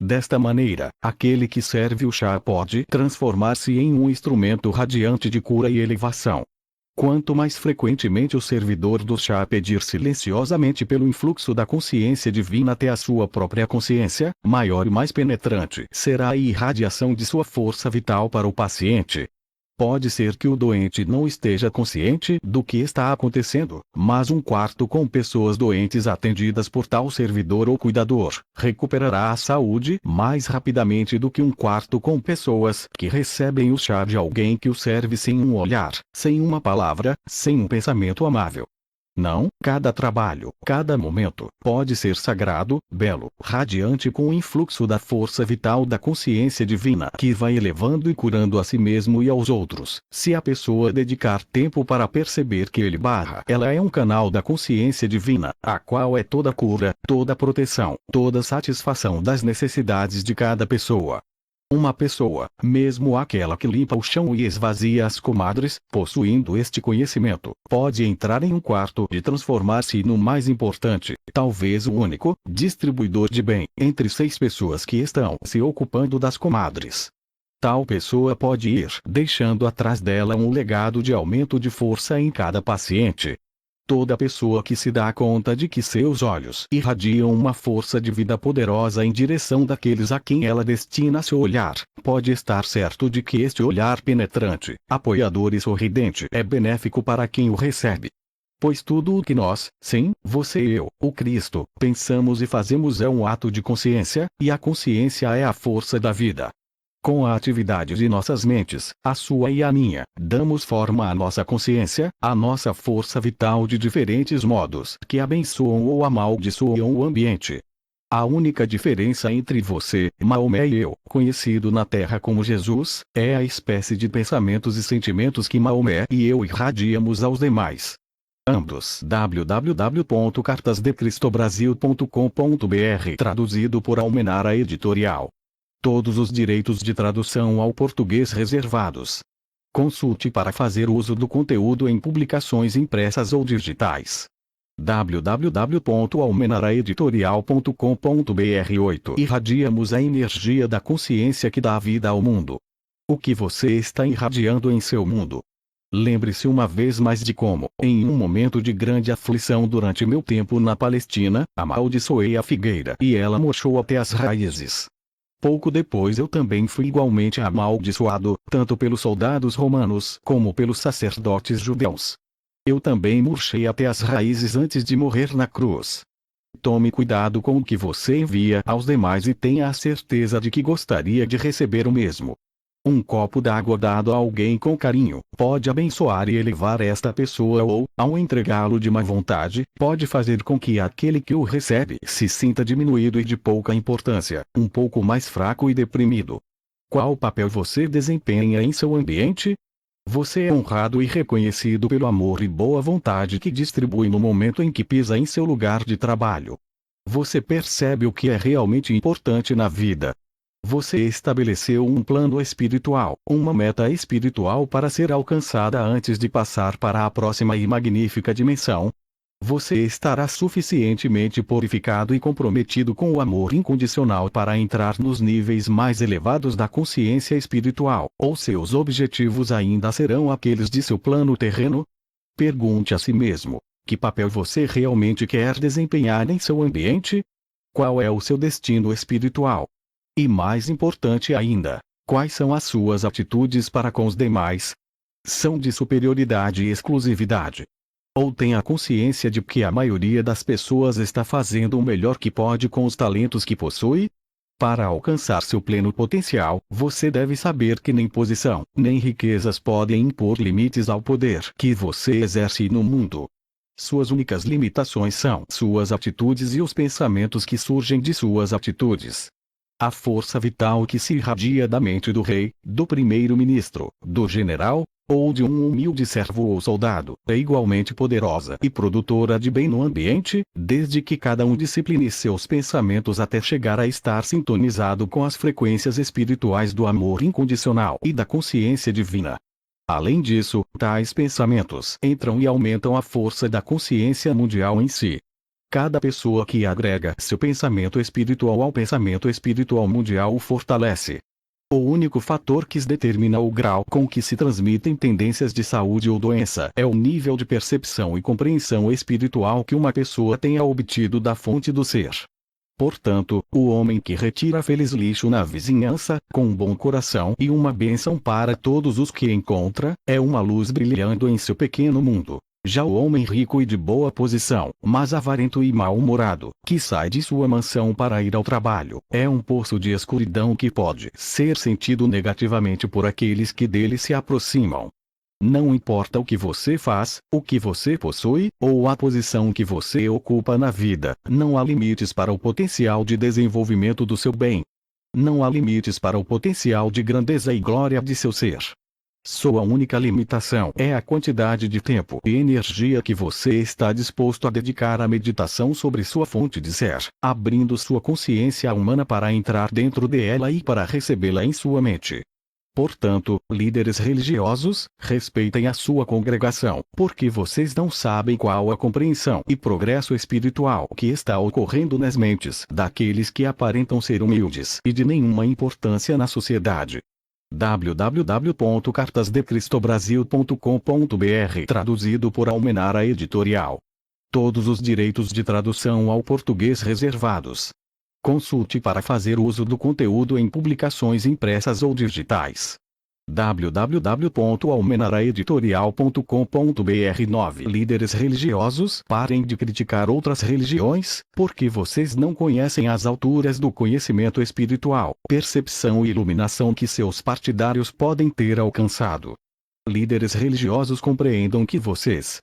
Desta maneira, aquele que serve o chá pode transformar-se em um instrumento radiante de cura e elevação. Quanto mais frequentemente o servidor do chá pedir silenciosamente pelo influxo da consciência divina até a sua própria consciência, maior e mais penetrante será a irradiação de sua força vital para o paciente. Pode ser que o doente não esteja consciente do que está acontecendo, mas um quarto com pessoas doentes atendidas por tal servidor ou cuidador recuperará a saúde mais rapidamente do que um quarto com pessoas que recebem o chá de alguém que o serve sem um olhar, sem uma palavra, sem um pensamento amável. Não, cada trabalho, cada momento, pode ser sagrado, belo, radiante com o influxo da força vital da consciência divina que vai elevando e curando a si mesmo e aos outros, se a pessoa dedicar tempo para perceber que ela é um canal da consciência divina, a qual é toda cura, toda proteção, toda satisfação das necessidades de cada pessoa. Uma pessoa, mesmo aquela que limpa o chão e esvazia as comadres, possuindo este conhecimento, pode entrar em um quarto e transformar-se no mais importante, talvez o único, distribuidor de bem, entre 6 pessoas que estão se ocupando das comadres. Tal pessoa pode ir deixando atrás dela um legado de aumento de força em cada paciente. Toda pessoa que se dá conta de que seus olhos irradiam uma força de vida poderosa em direção daqueles a quem ela destina seu olhar, pode estar certo de que este olhar penetrante, apoiador e sorridente é benéfico para quem o recebe. Pois tudo o que nós, sim, você e eu, o Cristo, pensamos e fazemos é um ato de consciência, e a consciência é a força da vida. Com a atividade de nossas mentes, a sua e a minha, damos forma à nossa consciência, à nossa força vital de diferentes modos que abençoam ou amaldiçoam o ambiente. A única diferença entre você, Maomé e eu, conhecido na Terra como Jesus, é a espécie de pensamentos e sentimentos que Maomé e eu irradiamos aos demais. Ambos www.cartasdecristobrasil.com.br traduzido por Almenara Editorial. Todos os direitos de tradução ao português reservados. Consulte para fazer uso do conteúdo em publicações impressas ou digitais. www.almenaraeditorial.com.br 8 Irradiamos a energia da consciência que dá vida ao mundo. O que você está irradiando em seu mundo? Lembre-se uma vez mais de como, em um momento de grande aflição durante meu tempo na Palestina, amaldiçoei a figueira e ela murchou até as raízes. Pouco depois eu também fui igualmente amaldiçoado, tanto pelos soldados romanos como pelos sacerdotes judeus. Eu também murchei até as raízes antes de morrer na cruz. Tome cuidado com o que você envia aos demais e tenha a certeza de que gostaria de receber o mesmo. Um copo d'água dado a alguém com carinho pode abençoar e elevar esta pessoa ou, ao entregá-lo de má vontade, pode fazer com que aquele que o recebe se sinta diminuído e de pouca importância, um pouco mais fraco e deprimido. Qual papel você desempenha em seu ambiente? Você é honrado e reconhecido pelo amor e boa vontade que distribui no momento em que pisa em seu lugar de trabalho. Você percebe o que é realmente importante na vida. Você estabeleceu um plano espiritual, uma meta espiritual para ser alcançada antes de passar para a próxima e magnífica dimensão. Você estará suficientemente purificado e comprometido com o amor incondicional para entrar nos níveis mais elevados da consciência espiritual, ou seus objetivos ainda serão aqueles de seu plano terreno? Pergunte a si mesmo: que papel você realmente quer desempenhar em seu ambiente? Qual é o seu destino espiritual? E mais importante ainda, quais são as suas atitudes para com os demais? São de superioridade e exclusividade? Ou tem a consciência de que a maioria das pessoas está fazendo o melhor que pode com os talentos que possui? Para alcançar seu pleno potencial, você deve saber que nem posição, nem riquezas podem impor limites ao poder que você exerce no mundo. Suas únicas limitações são suas atitudes e os pensamentos que surgem de suas atitudes. A força vital que se irradia da mente do rei, do primeiro-ministro, do general, ou de um humilde servo ou soldado, é igualmente poderosa e produtora de bem no ambiente, desde que cada um discipline seus pensamentos até chegar a estar sintonizado com as frequências espirituais do amor incondicional e da consciência divina. Além disso, tais pensamentos entram e aumentam a força da consciência mundial em si. Cada pessoa que agrega seu pensamento espiritual ao pensamento espiritual mundial o fortalece. O único fator que determina o grau com que se transmitem tendências de saúde ou doença é o nível de percepção e compreensão espiritual que uma pessoa tenha obtido da fonte do ser. Portanto, o homem que retira feliz lixo na vizinhança, com um bom coração e uma bênção para todos os que encontra, é uma luz brilhando em seu pequeno mundo. Já o homem rico e de boa posição, mas avarento e mal-humorado, que sai de sua mansão para ir ao trabalho, é um poço de escuridão que pode ser sentido negativamente por aqueles que dele se aproximam. Não importa o que você faz, o que você possui, ou a posição que você ocupa na vida, não há limites para o potencial de desenvolvimento do seu bem. Não há limites para o potencial de grandeza e glória de seu ser. Sua única limitação é a quantidade de tempo e energia que você está disposto a dedicar à meditação sobre sua fonte de ser, abrindo sua consciência humana para entrar dentro dela e para recebê-la em sua mente. Portanto, líderes religiosos, respeitem a sua congregação, porque vocês não sabem qual a compreensão e progresso espiritual que está ocorrendo nas mentes daqueles que aparentam ser humildes e de nenhuma importância na sociedade. www.cartasdecristobrasil.com.br Traduzido por Almenara Editorial. Todos os direitos de tradução ao português reservados. Consulte para fazer uso do conteúdo em publicações impressas ou digitais. www.almenaraeditorial.com.br 9 Líderes religiosos, parem de criticar outras religiões, porque vocês não conhecem as alturas do conhecimento espiritual, percepção e iluminação que seus partidários podem ter alcançado. Líderes religiosos compreendam que vocês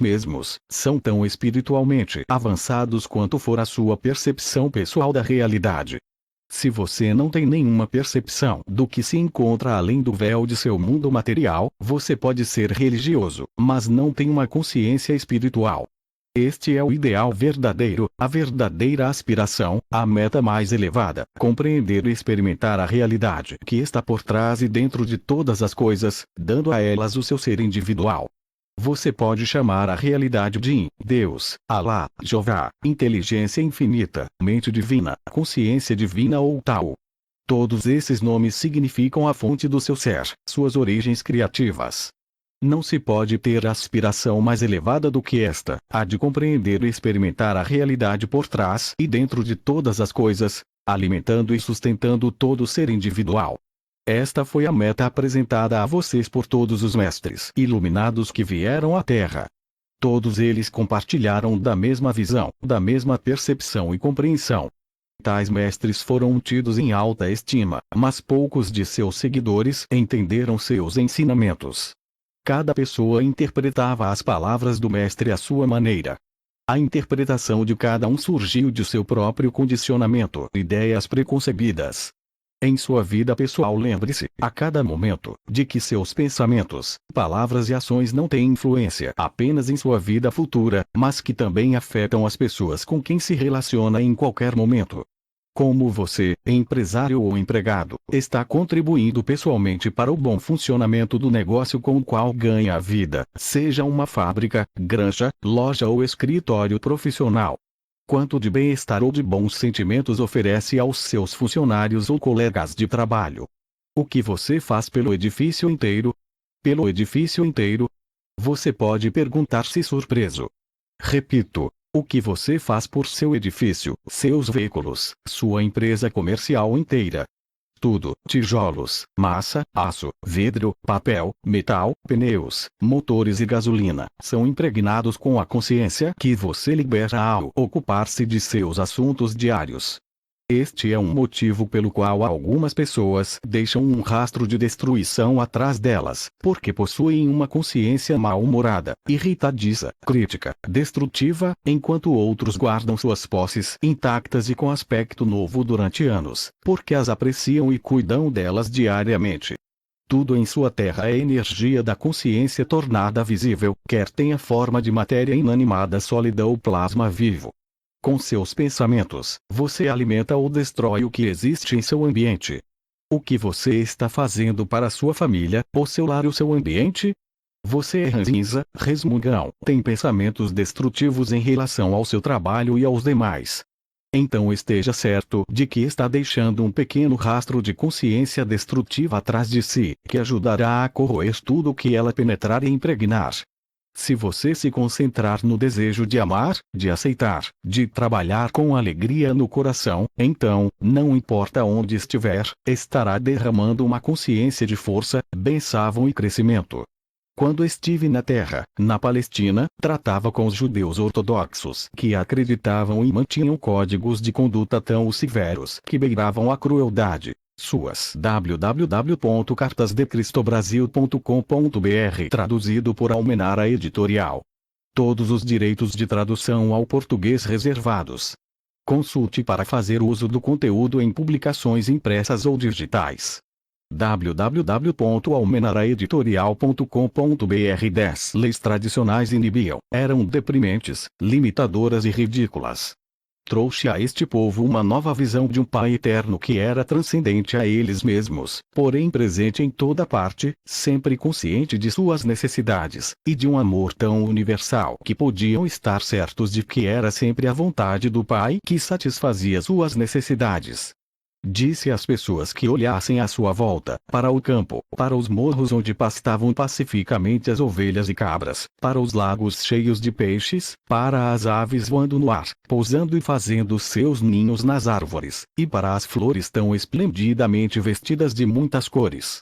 mesmos, são tão espiritualmente avançados quanto for a sua percepção pessoal da realidade. Se você não tem nenhuma percepção do que se encontra além do véu de seu mundo material, você pode ser religioso, mas não tem uma consciência espiritual. Este é o ideal verdadeiro, a verdadeira aspiração, a meta mais elevada, compreender e experimentar a realidade que está por trás e dentro de todas as coisas, dando a elas o seu ser individual. Você pode chamar a realidade de Deus, Alá, Jeová, inteligência infinita, mente divina, consciência divina ou Tao. Todos esses nomes significam a fonte do seu ser, suas origens criativas. Não se pode ter aspiração mais elevada do que esta, a de compreender e experimentar a realidade por trás e dentro de todas as coisas, alimentando e sustentando todo ser individual. Esta foi a meta apresentada a vocês por todos os mestres iluminados que vieram à Terra. Todos eles compartilharam da mesma visão, da mesma percepção e compreensão. Tais mestres foram tidos em alta estima, mas poucos de seus seguidores entenderam seus ensinamentos. Cada pessoa interpretava as palavras do mestre à sua maneira. A interpretação de cada um surgiu de seu próprio condicionamento, ideias preconcebidas. Em sua vida pessoal lembre-se, a cada momento, de que seus pensamentos, palavras e ações não têm influência apenas em sua vida futura, mas que também afetam as pessoas com quem se relaciona em qualquer momento. Como você, empresário ou empregado, está contribuindo pessoalmente para o bom funcionamento do negócio com o qual ganha a vida, seja uma fábrica, granja, loja ou escritório profissional. Quanto de bem-estar ou de bons sentimentos oferece aos seus funcionários ou colegas de trabalho? O que você faz pelo edifício inteiro? Pelo edifício inteiro? Você pode perguntar-se surpreso. Repito. O que você faz por seu edifício, seus veículos, sua empresa comercial inteira? Tudo: tijolos, massa, aço, vidro, papel, metal, pneus, motores e gasolina, são impregnados com a consciência que você libera ao ocupar-se de seus assuntos diários. Este é um motivo pelo qual algumas pessoas deixam um rastro de destruição atrás delas, porque possuem uma consciência mal-humorada, irritadiça, crítica, destrutiva, enquanto outros guardam suas posses intactas e com aspecto novo durante anos, porque as apreciam e cuidam delas diariamente. Tudo em sua terra é energia da consciência tornada visível, quer tenha forma de matéria inanimada sólida ou plasma vivo. Com seus pensamentos, você alimenta ou destrói o que existe em seu ambiente. O que você está fazendo para sua família, o seu lar e o seu ambiente? Você é ranzinza, resmungão, tem pensamentos destrutivos em relação ao seu trabalho e aos demais. Então esteja certo de que está deixando um pequeno rastro de consciência destrutiva atrás de si, que ajudará a corroer tudo que ela penetrar e impregnar. Se você se concentrar no desejo de amar, de aceitar, de trabalhar com alegria no coração, então, não importa onde estiver, estará derramando uma consciência de força, bênção e crescimento. Quando estive na terra, na Palestina, tratava com os judeus ortodoxos que acreditavam e mantinham códigos de conduta tão severos que beiravam a crueldade. Suas www.cartasdecristobrasil.com.br traduzido por Almenara Editorial. Todos os direitos de tradução ao português reservados. Consulte para fazer uso do conteúdo em publicações impressas ou digitais. www.almenaraeditorial.com.br 10 leis tradicionais inibiam, eram deprimentes, limitadoras e ridículas. Trouxe a este povo uma nova visão de um Pai eterno que era transcendente a eles mesmos, porém presente em toda parte, sempre consciente de suas necessidades, e de um amor tão universal que podiam estar certos de que era sempre a vontade do Pai que satisfazia suas necessidades. Disse às pessoas que olhassem à sua volta, para o campo, para os morros onde pastavam pacificamente as ovelhas e cabras, para os lagos cheios de peixes, para as aves voando no ar, pousando e fazendo seus ninhos nas árvores, e para as flores tão esplendidamente vestidas de muitas cores.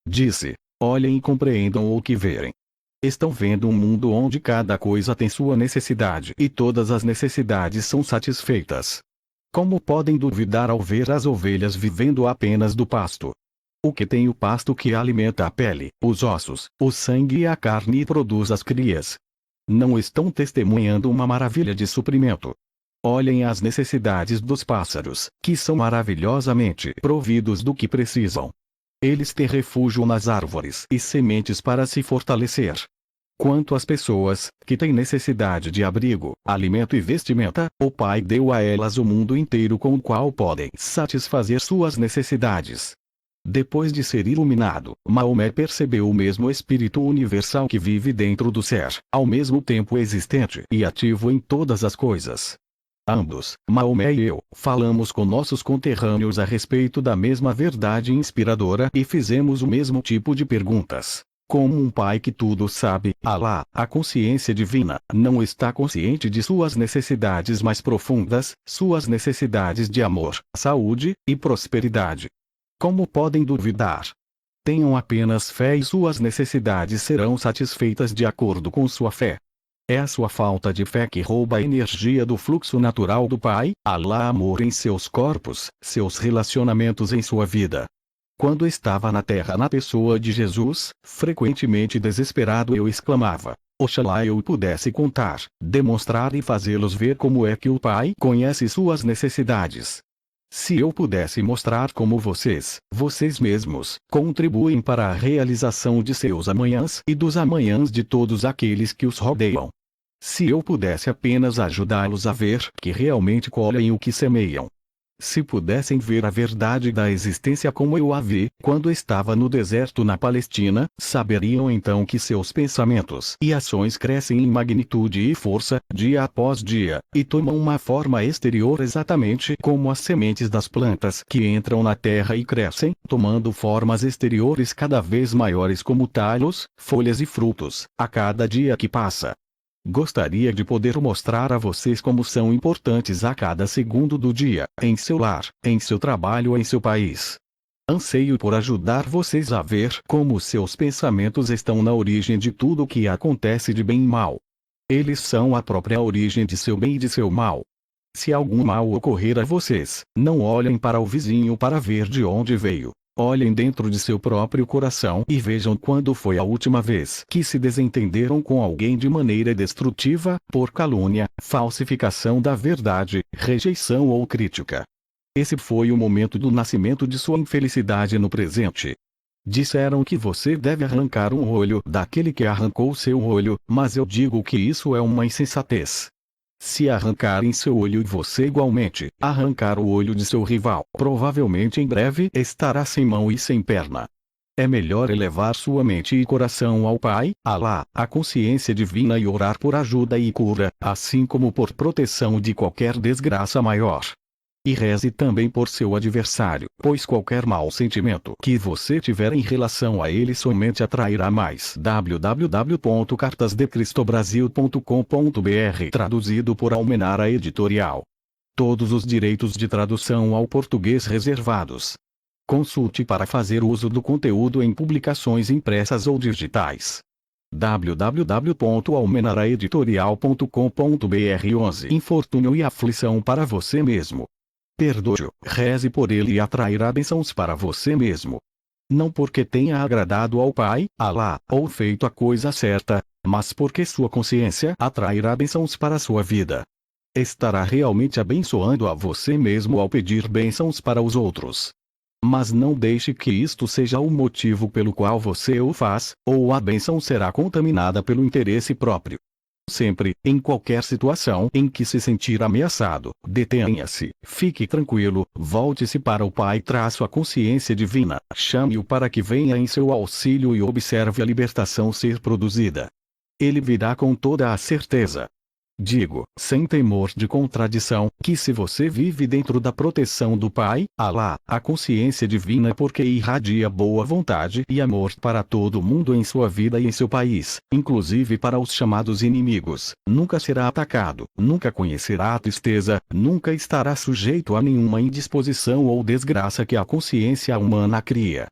Disse: olhem e compreendam o que verem. Estão vendo um mundo onde cada coisa tem sua necessidade e todas as necessidades são satisfeitas. Como podem duvidar ao ver as ovelhas vivendo apenas do pasto? O que tem o pasto que alimenta a pele, os ossos, o sangue e a carne e produz as crias? Não estão testemunhando uma maravilha de suprimento? Olhem as necessidades dos pássaros, que são maravilhosamente providos do que precisam. Eles têm refúgio nas árvores e sementes para se fortalecer. Quanto às pessoas, que têm necessidade de abrigo, alimento e vestimenta, o Pai deu a elas o mundo inteiro com o qual podem satisfazer suas necessidades. Depois de ser iluminado, Maomé percebeu o mesmo espírito universal que vive dentro do ser, ao mesmo tempo existente e ativo em todas as coisas. Ambos, Maomé e eu, falamos com nossos conterrâneos a respeito da mesma verdade inspiradora e fizemos o mesmo tipo de perguntas. Como um pai que tudo sabe, Alá, a consciência divina, não está consciente de suas necessidades mais profundas, suas necessidades de amor, saúde e prosperidade. Como podem duvidar? Tenham apenas fé e suas necessidades serão satisfeitas de acordo com sua fé. É a sua falta de fé que rouba a energia do fluxo natural do Pai, Alá amor em seus corpos, seus relacionamentos em sua vida. Quando estava na terra na pessoa de Jesus, frequentemente desesperado eu exclamava: oxalá eu pudesse contar, demonstrar e fazê-los ver como é que o Pai conhece suas necessidades. Se eu pudesse mostrar como vocês mesmos, contribuem para a realização de seus amanhãs e dos amanhãs de todos aqueles que os rodeiam. Se eu pudesse apenas ajudá-los a ver que realmente colhem o que semeiam. Se pudessem ver a verdade da existência como eu a vi, quando estava no deserto na Palestina, saberiam então que seus pensamentos e ações crescem em magnitude e força, dia após dia, e tomam uma forma exterior exatamente como as sementes das plantas que entram na terra e crescem, tomando formas exteriores cada vez maiores como talhos, folhas e frutos, a cada dia que passa. Gostaria de poder mostrar a vocês como são importantes a cada segundo do dia, em seu lar, em seu trabalho, em seu país. Anseio por ajudar vocês a ver como seus pensamentos estão na origem de tudo o que acontece de bem e mal. Eles são a própria origem de seu bem e de seu mal. Se algum mal ocorrer a vocês, não olhem para o vizinho para ver de onde veio. Olhem dentro de seu próprio coração e vejam quando foi a última vez que se desentenderam com alguém de maneira destrutiva, por calúnia, falsificação da verdade, rejeição ou crítica. Esse foi o momento do nascimento de sua infelicidade no presente. Disseram que você deve arrancar um olho daquele que arrancou seu olho, mas eu digo que isso é uma insensatez. Se arrancarem seu olho e você igualmente arrancar o olho de seu rival, provavelmente em breve estará sem mão e sem perna. É melhor elevar sua mente e coração ao Pai, Alá, a consciência divina e orar por ajuda e cura, assim como por proteção de qualquer desgraça maior. E reze também por seu adversário, pois qualquer mau sentimento que você tiver em relação a ele somente atrairá mais. www.cartasdecristobrasil.com.br Traduzido por Almenara Editorial. Todos os direitos de tradução ao português reservados. Consulte para fazer uso do conteúdo em publicações impressas ou digitais. www.almenaraeditorial.com.br 11 Infortúnio e aflição para você mesmo. Perdoe-o, reze por ele e atrairá bênçãos para você mesmo. Não porque tenha agradado ao Pai, Alá, ou feito a coisa certa, mas porque sua consciência atrairá bênçãos para a sua vida. Estará realmente abençoando a você mesmo ao pedir bênçãos para os outros. Mas não deixe que isto seja o motivo pelo qual você o faz, ou a bênção será contaminada pelo interesse próprio. Sempre, em qualquer situação em que se sentir ameaçado, detenha-se, fique tranquilo, volte-se para o Pai a consciência divina, chame-o para que venha em seu auxílio e observe a libertação ser produzida. Ele virá com toda a certeza. Digo, sem temor de contradição, que se você vive dentro da proteção do Pai, Alá, a consciência divina porque irradia boa vontade e amor para todo mundo em sua vida e em seu país, inclusive para os chamados inimigos, nunca será atacado, nunca conhecerá a tristeza, nunca estará sujeito a nenhuma indisposição ou desgraça que a consciência humana cria.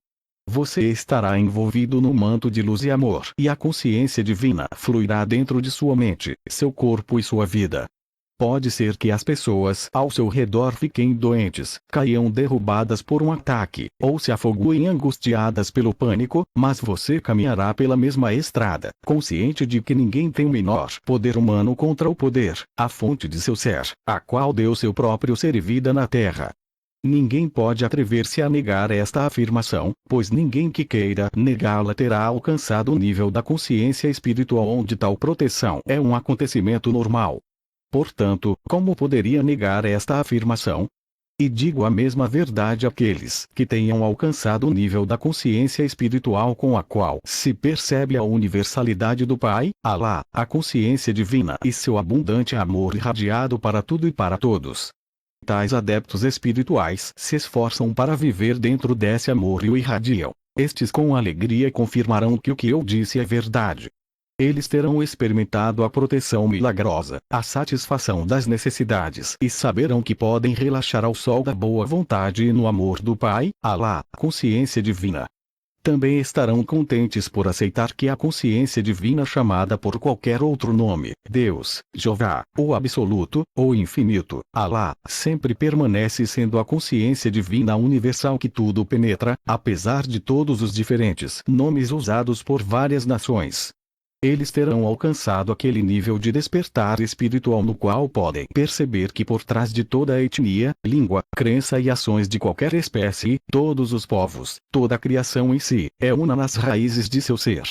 Você estará envolvido no manto de luz e amor, e a consciência divina fluirá dentro de sua mente, seu corpo e sua vida. Pode ser que as pessoas ao seu redor fiquem doentes, caiam derrubadas por um ataque, ou se afoguem angustiadas pelo pânico, mas você caminhará pela mesma estrada, consciente de que ninguém tem o menor poder humano contra o poder, a fonte de seu ser, a qual deu seu próprio ser e vida na terra. Ninguém pode atrever-se a negar esta afirmação, pois ninguém que queira negá-la terá alcançado o nível da consciência espiritual onde tal proteção é um acontecimento normal. Portanto, como poderia negar esta afirmação? E digo a mesma verdade àqueles que tenham alcançado o nível da consciência espiritual com a qual se percebe a universalidade do Pai, Alá, a consciência divina e seu abundante amor irradiado para tudo e para todos. Tais adeptos espirituais se esforçam para viver dentro desse amor e o irradiam. Estes com alegria confirmarão que o que eu disse é verdade. Eles terão experimentado a proteção milagrosa, a satisfação das necessidades e saberão que podem relaxar ao sol da boa vontade e no amor do Pai, Alá, consciência divina. Também estarão contentes por aceitar que a consciência divina chamada por qualquer outro nome, Deus, Jeová, ou Absoluto, ou Infinito, Alá, sempre permanece sendo a consciência divina universal que tudo penetra, apesar de todos os diferentes nomes usados por várias nações. Eles terão alcançado aquele nível de despertar espiritual no qual podem perceber que por trás de toda a etnia, língua, crença e ações de qualquer espécie, todos os povos, toda a criação em si, é una nas raízes de seu ser.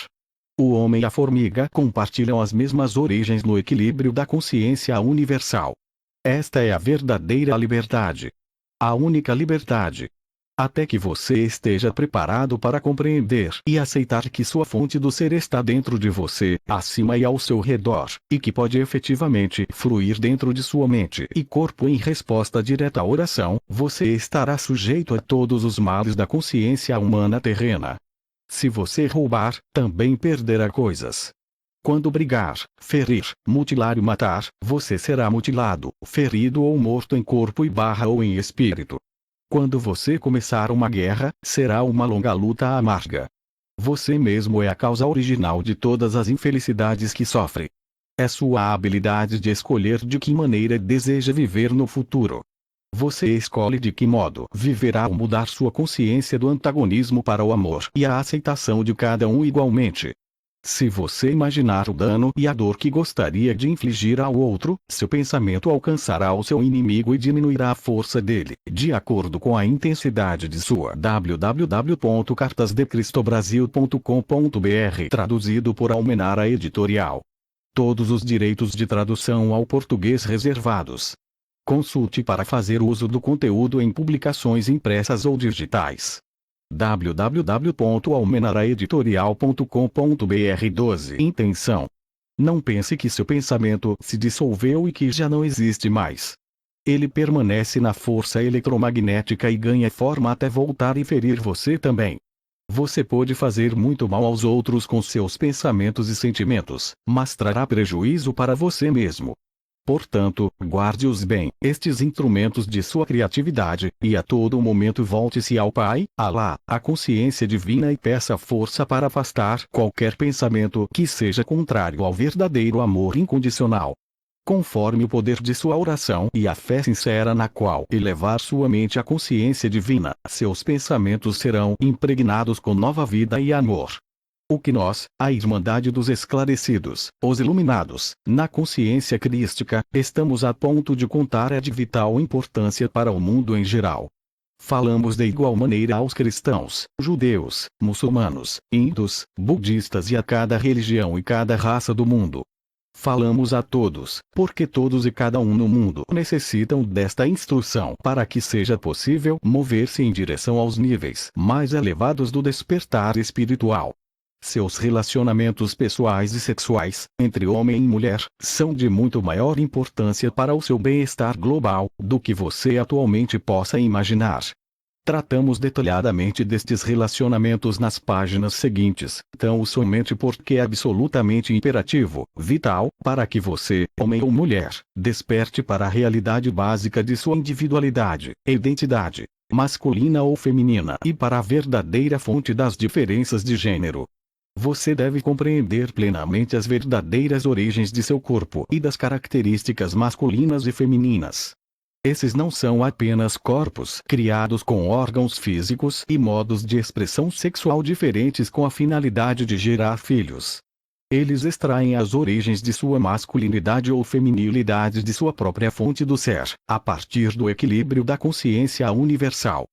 O homem e a formiga compartilham as mesmas origens no equilíbrio da consciência universal. Esta é a verdadeira liberdade. A única liberdade. Até que você esteja preparado para compreender e aceitar que sua fonte do ser está dentro de você, acima e ao seu redor, e que pode efetivamente fluir dentro de sua mente e corpo em resposta direta à oração, você estará sujeito a todos os males da consciência humana terrena. Se você roubar, também perderá coisas. Quando brigar, ferir, mutilar e matar, você será mutilado, ferido ou morto em corpo ou em espírito. Quando você começar uma guerra, será uma longa luta amarga. Você mesmo é a causa original de todas as infelicidades que sofre. É sua habilidade de escolher de que maneira deseja viver no futuro. Você escolhe de que modo viverá ao mudar sua consciência do antagonismo para o amor e a aceitação de cada um igualmente. Se você imaginar o dano e a dor que gostaria de infligir ao outro, seu pensamento alcançará o seu inimigo e diminuirá a força dele, de acordo com a intensidade de sua. www.cartasdecristobrasil.com.br Traduzido por Almenara Editorial. Todos os direitos de tradução ao português reservados. Consulte para fazer uso do conteúdo em publicações impressas ou digitais. www.almenaraeditorial.com.br 12. Intenção. Não pense que seu pensamento se dissolveu e que já não existe mais. Ele permanece na força eletromagnética e ganha forma até voltar e ferir você também. Você pode fazer muito mal aos outros com seus pensamentos e sentimentos, mas trará prejuízo para você mesmo. Portanto, guarde-os bem, estes instrumentos de sua criatividade, e a todo momento volte-se ao Pai, Alá, a consciência divina, e peça força para afastar qualquer pensamento que seja contrário ao verdadeiro amor incondicional. Conforme o poder de sua oração e a fé sincera na qual elevar sua mente à consciência divina, seus pensamentos serão impregnados com nova vida e amor. O que nós, a Irmandade dos Esclarecidos, os Iluminados, na consciência crística, estamos a ponto de contar é de vital importância para o mundo em geral. Falamos de igual maneira aos cristãos, judeus, muçulmanos, hindus, budistas e a cada religião e cada raça do mundo. Falamos a todos, porque todos e cada um no mundo necessitam desta instrução para que seja possível mover-se em direção aos níveis mais elevados do despertar espiritual. Seus relacionamentos pessoais e sexuais, entre homem e mulher, são de muito maior importância para o seu bem-estar global do que você atualmente possa imaginar. Tratamos detalhadamente destes relacionamentos nas páginas seguintes, tão somente porque é absolutamente imperativo, vital, para que você, homem ou mulher, desperte para a realidade básica de sua individualidade, identidade, masculina ou feminina, e para a verdadeira fonte das diferenças de gênero. Você deve compreender plenamente as verdadeiras origens de seu corpo e das características masculinas e femininas. Esses não são apenas corpos criados com órgãos físicos e modos de expressão sexual diferentes com a finalidade de gerar filhos. Eles extraem as origens de sua masculinidade ou feminilidade de sua própria fonte do ser, a partir do equilíbrio da consciência universal.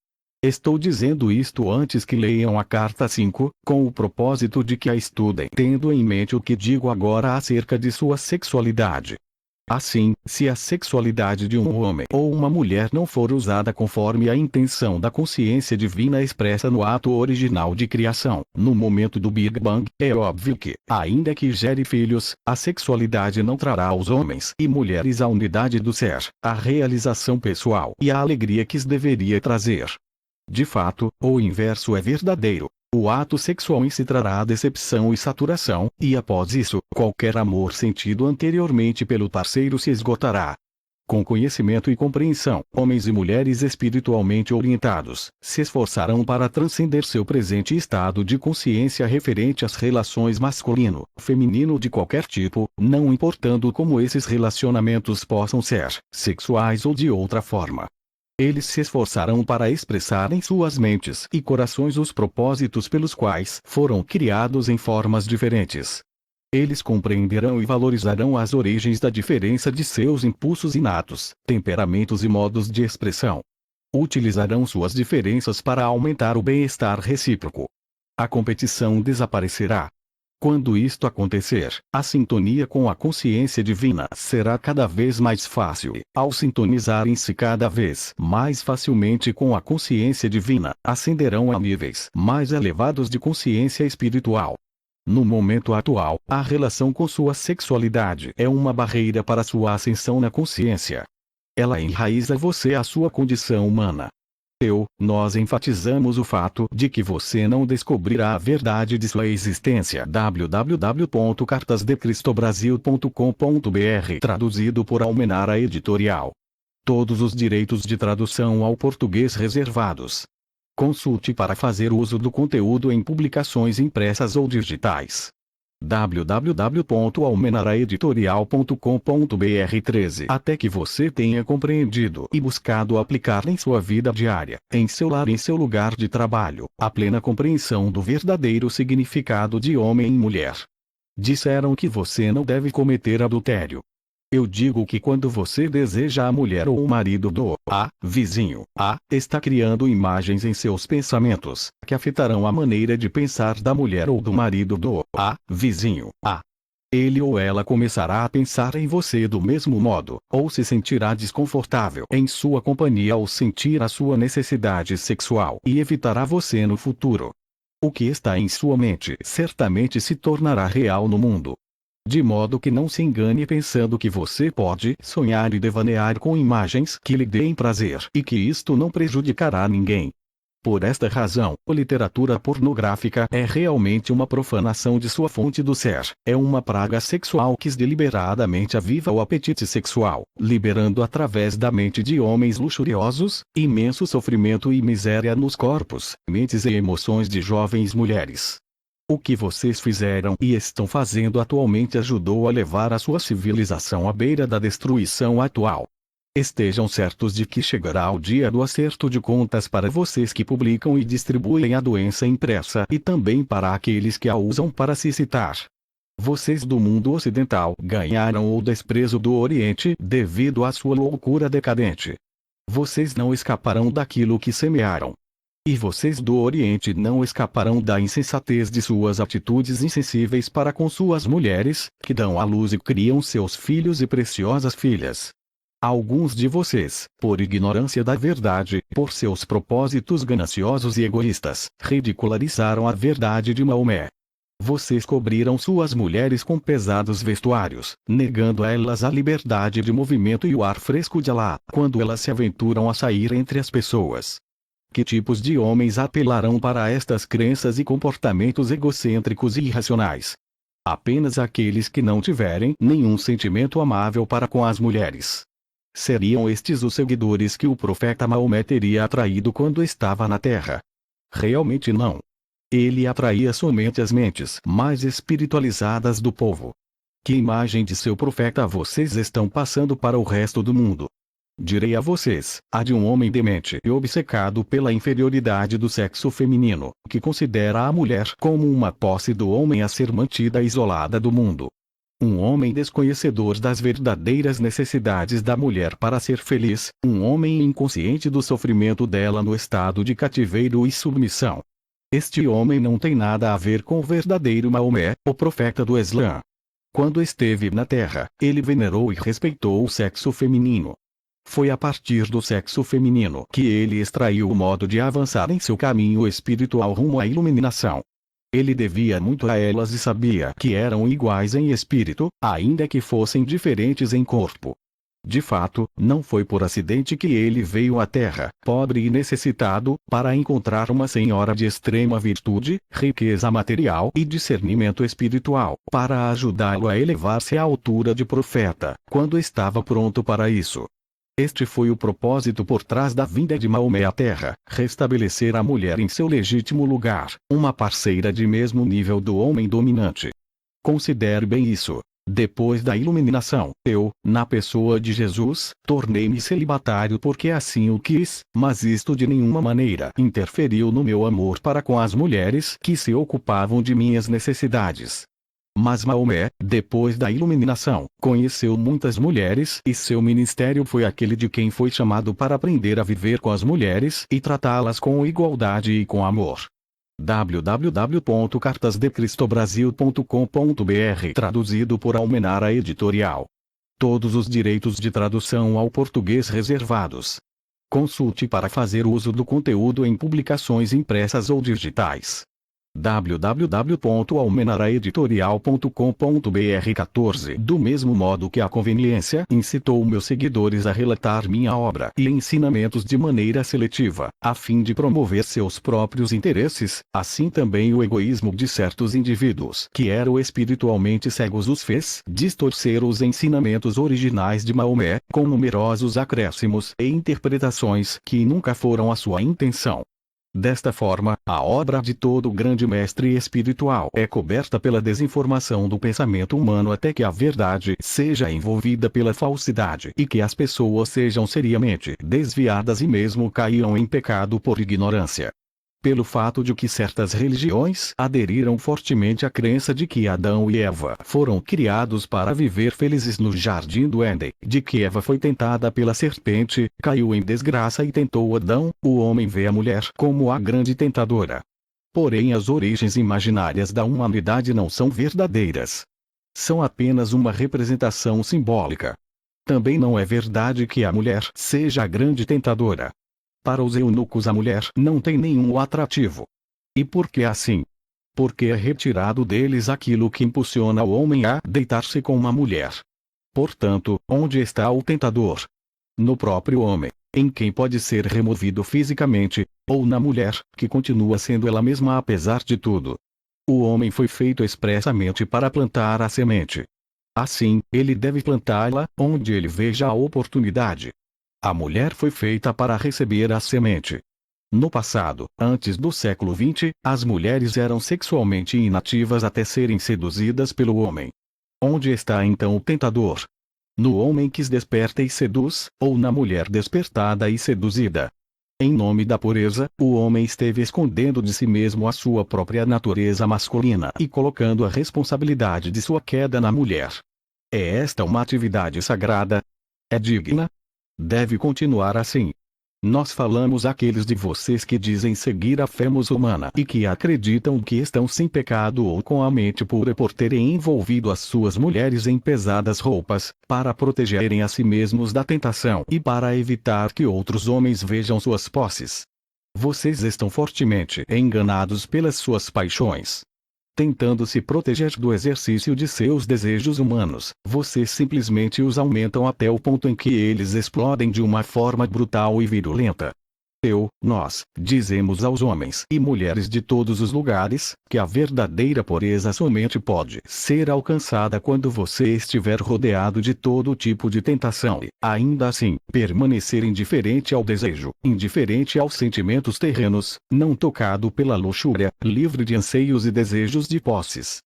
Estou dizendo isto antes que leiam a carta 5, com o propósito de que a estudem, tendo em mente o que digo agora acerca de sua sexualidade. Assim, se a sexualidade de um homem ou uma mulher não for usada conforme a intenção da consciência divina expressa no ato original de criação, no momento do Big Bang, é óbvio que, ainda que gere filhos, a sexualidade não trará aos homens e mulheres a unidade do ser, a realização pessoal e a alegria que deveria trazer. De fato, o inverso é verdadeiro. O ato sexual em si trará decepção e saturação, e após isso, qualquer amor sentido anteriormente pelo parceiro se esgotará. Com conhecimento e compreensão, homens e mulheres espiritualmente orientados se esforçarão para transcender seu presente estado de consciência referente às relações masculino-feminino de qualquer tipo, não importando como esses relacionamentos possam ser, sexuais ou de outra forma. Eles se esforçarão para expressar em suas mentes e corações os propósitos pelos quais foram criados em formas diferentes. Eles compreenderão e valorizarão as origens da diferença de seus impulsos inatos, temperamentos e modos de expressão. Utilizarão suas diferenças para aumentar o bem-estar recíproco. A competição desaparecerá. Quando isto acontecer, a sintonia com a consciência divina será cada vez mais fácil. Ao sintonizarem-se cada vez mais facilmente com a consciência divina, ascenderão a níveis mais elevados de consciência espiritual. No momento atual, a relação com sua sexualidade é uma barreira para sua ascensão na consciência. Ela enraiza você à sua condição humana. Nós enfatizamos o fato de que você não descobrirá a verdade de sua existência. www.cartasdecristobrasil.com.br Traduzido por Almenara Editorial. Todos os direitos de tradução ao português reservados. Consulte para fazer uso do conteúdo em publicações impressas ou digitais. www.almenaraeditorial.com.br 13 Até que você tenha compreendido e buscado aplicar em sua vida diária, em seu lar e em seu lugar de trabalho, a plena compreensão do verdadeiro significado de homem e mulher. Disseram que você não deve cometer adultério. Eu digo que quando você deseja a mulher ou o marido do vizinho, está criando imagens em seus pensamentos, que afetarão a maneira de pensar da mulher ou do marido do vizinho. Ele ou ela começará a pensar em você do mesmo modo, ou se sentirá desconfortável em sua companhia ou sentir a sua necessidade sexual e evitará você no futuro. O que está em sua mente certamente se tornará real no mundo. De modo que não se engane pensando que você pode sonhar e devanear com imagens que lhe deem prazer e que isto não prejudicará ninguém. Por esta razão, a literatura pornográfica é realmente uma profanação de sua fonte do ser, é uma praga sexual que deliberadamente aviva o apetite sexual, liberando através da mente de homens luxuriosos, imenso sofrimento e miséria nos corpos, mentes e emoções de jovens mulheres. O que vocês fizeram e estão fazendo atualmente ajudou a levar a sua civilização à beira da destruição atual. Estejam certos de que chegará o dia do acerto de contas para vocês que publicam e distribuem a doença impressa e também para aqueles que a usam para se citar. Vocês do mundo ocidental ganharam o desprezo do Oriente devido à sua loucura decadente. Vocês não escaparão daquilo que semearam. E vocês do Oriente não escaparão da insensatez de suas atitudes insensíveis para com suas mulheres, que dão à luz e criam seus filhos e preciosas filhas. Alguns de vocês, por ignorância da verdade, por seus propósitos gananciosos e egoístas, ridicularizaram a verdade de Maomé. Vocês cobriram suas mulheres com pesados vestuários, negando a elas a liberdade de movimento e o ar fresco de Alá, quando elas se aventuram a sair entre as pessoas. Que tipos de homens apelarão para estas crenças e comportamentos egocêntricos e irracionais? Apenas aqueles que não tiverem nenhum sentimento amável para com as mulheres. Seriam estes os seguidores que o profeta Maomé teria atraído quando estava na terra? Realmente não. Ele atraía somente as mentes mais espiritualizadas do povo. Que imagem de seu profeta vocês estão passando para o resto do mundo? Direi a vocês, a de um homem demente e obcecado pela inferioridade do sexo feminino, que considera a mulher como uma posse do homem a ser mantida isolada do mundo. Um homem desconhecedor das verdadeiras necessidades da mulher para ser feliz, um homem inconsciente do sofrimento dela no estado de cativeiro e submissão. Este homem não tem nada a ver com o verdadeiro Maomé, o profeta do Islã. Quando esteve na terra, ele venerou e respeitou o sexo feminino. Foi a partir do sexo feminino que ele extraiu o modo de avançar em seu caminho espiritual rumo à iluminação. Ele devia muito a elas e sabia que eram iguais em espírito, ainda que fossem diferentes em corpo. De fato, não foi por acidente que ele veio à Terra, pobre e necessitado, para encontrar uma senhora de extrema virtude, riqueza material e discernimento espiritual, para ajudá-lo a elevar-se à altura de profeta, quando estava pronto para isso. Este foi o propósito por trás da vinda de Maomé à Terra, restabelecer a mulher em seu legítimo lugar, uma parceira de mesmo nível do homem dominante. Considere bem isso. Depois da iluminação, eu, na pessoa de Jesus, tornei-me celibatário porque assim o quis, mas isto de nenhuma maneira interferiu no meu amor para com as mulheres que se ocupavam de minhas necessidades. Mas Maomé, depois da iluminação, conheceu muitas mulheres e seu ministério foi aquele de quem foi chamado para aprender a viver com as mulheres e tratá-las com igualdade e com amor. www.cartasdecristobrasil.com.br Traduzido por Almenara Editorial. Todos os direitos de tradução ao português reservados. Consulte para fazer uso do conteúdo em publicações impressas ou digitais. www.almenaraeditorial.com.br 14 Do mesmo modo que a conveniência incitou meus seguidores a relatar minha obra e ensinamentos de maneira seletiva, a fim de promover seus próprios interesses, assim também o egoísmo de certos indivíduos que eram espiritualmente cegos os fez distorcer os ensinamentos originais de Maomé, com numerosos acréscimos e interpretações que nunca foram a sua intenção. Desta forma, a obra de todo grande mestre espiritual é coberta pela desinformação do pensamento humano até que a verdade seja envolvida pela falsidade e que as pessoas sejam seriamente desviadas e mesmo caiam em pecado por ignorância. Pelo fato de que certas religiões aderiram fortemente à crença de que Adão e Eva foram criados para viver felizes no jardim do Éden, de que Eva foi tentada pela serpente, caiu em desgraça e tentou Adão, o homem vê a mulher como a grande tentadora. Porém as origens imaginárias da humanidade não são verdadeiras. são apenas uma representação simbólica. Também não é verdade que a mulher seja a grande tentadora. Para os eunucos a mulher não tem nenhum atrativo. E por que assim? Porque é retirado deles aquilo que impulsiona o homem a deitar-se com uma mulher. Portanto, onde está o tentador? No próprio homem, em quem pode ser removido fisicamente, ou na mulher, que continua sendo ela mesma apesar de tudo. O homem foi feito expressamente para plantar a semente. Assim, ele deve plantá-la onde ele veja a oportunidade. A mulher foi feita para receber a semente. No passado, antes do século XX, as mulheres eram sexualmente inativas até serem seduzidas pelo homem. Onde está então o tentador? No homem que desperta e seduz, ou na mulher despertada e seduzida? Em nome da pureza, o homem esteve escondendo de si mesmo a sua própria natureza masculina e colocando a responsabilidade de sua queda na mulher. É esta uma atividade sagrada? É digna? Deve continuar assim. Nós falamos àqueles de vocês que dizem seguir a fé muçulmana e que acreditam que estão sem pecado ou com a mente pura por terem envolvido as suas mulheres em pesadas roupas, para protegerem a si mesmos da tentação e para evitar que outros homens vejam suas posses. Vocês estão fortemente enganados pelas suas paixões. Tentando se proteger do exercício de seus desejos humanos, vocês simplesmente os aumentam até o ponto em que eles explodem de uma forma brutal e virulenta. Nós, dizemos aos homens e mulheres de todos os lugares, que a verdadeira pureza somente pode ser alcançada quando você estiver rodeado de todo tipo de tentação e, ainda assim, permanecer indiferente ao desejo, indiferente aos sentimentos terrenos, não tocado pela luxúria, livre de anseios e desejos de posses.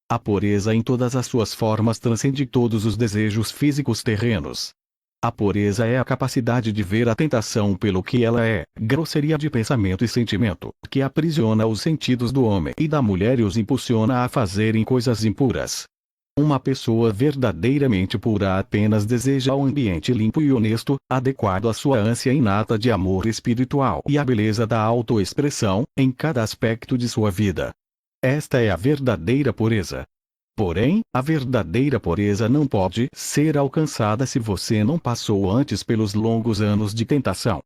A pureza em todas as suas formas transcende todos os desejos físicos terrenos. A pureza é a capacidade de ver a tentação pelo que ela é, grosseria de pensamento e sentimento, que aprisiona os sentidos do homem e da mulher e os impulsiona a fazerem coisas impuras. Uma pessoa verdadeiramente pura apenas deseja um ambiente limpo e honesto, adequado à sua ânsia inata de amor espiritual e à beleza da autoexpressão, em cada aspecto de sua vida. Esta é a verdadeira pureza. Porém, a verdadeira pureza não pode ser alcançada se você não passou antes pelos longos anos de tentação.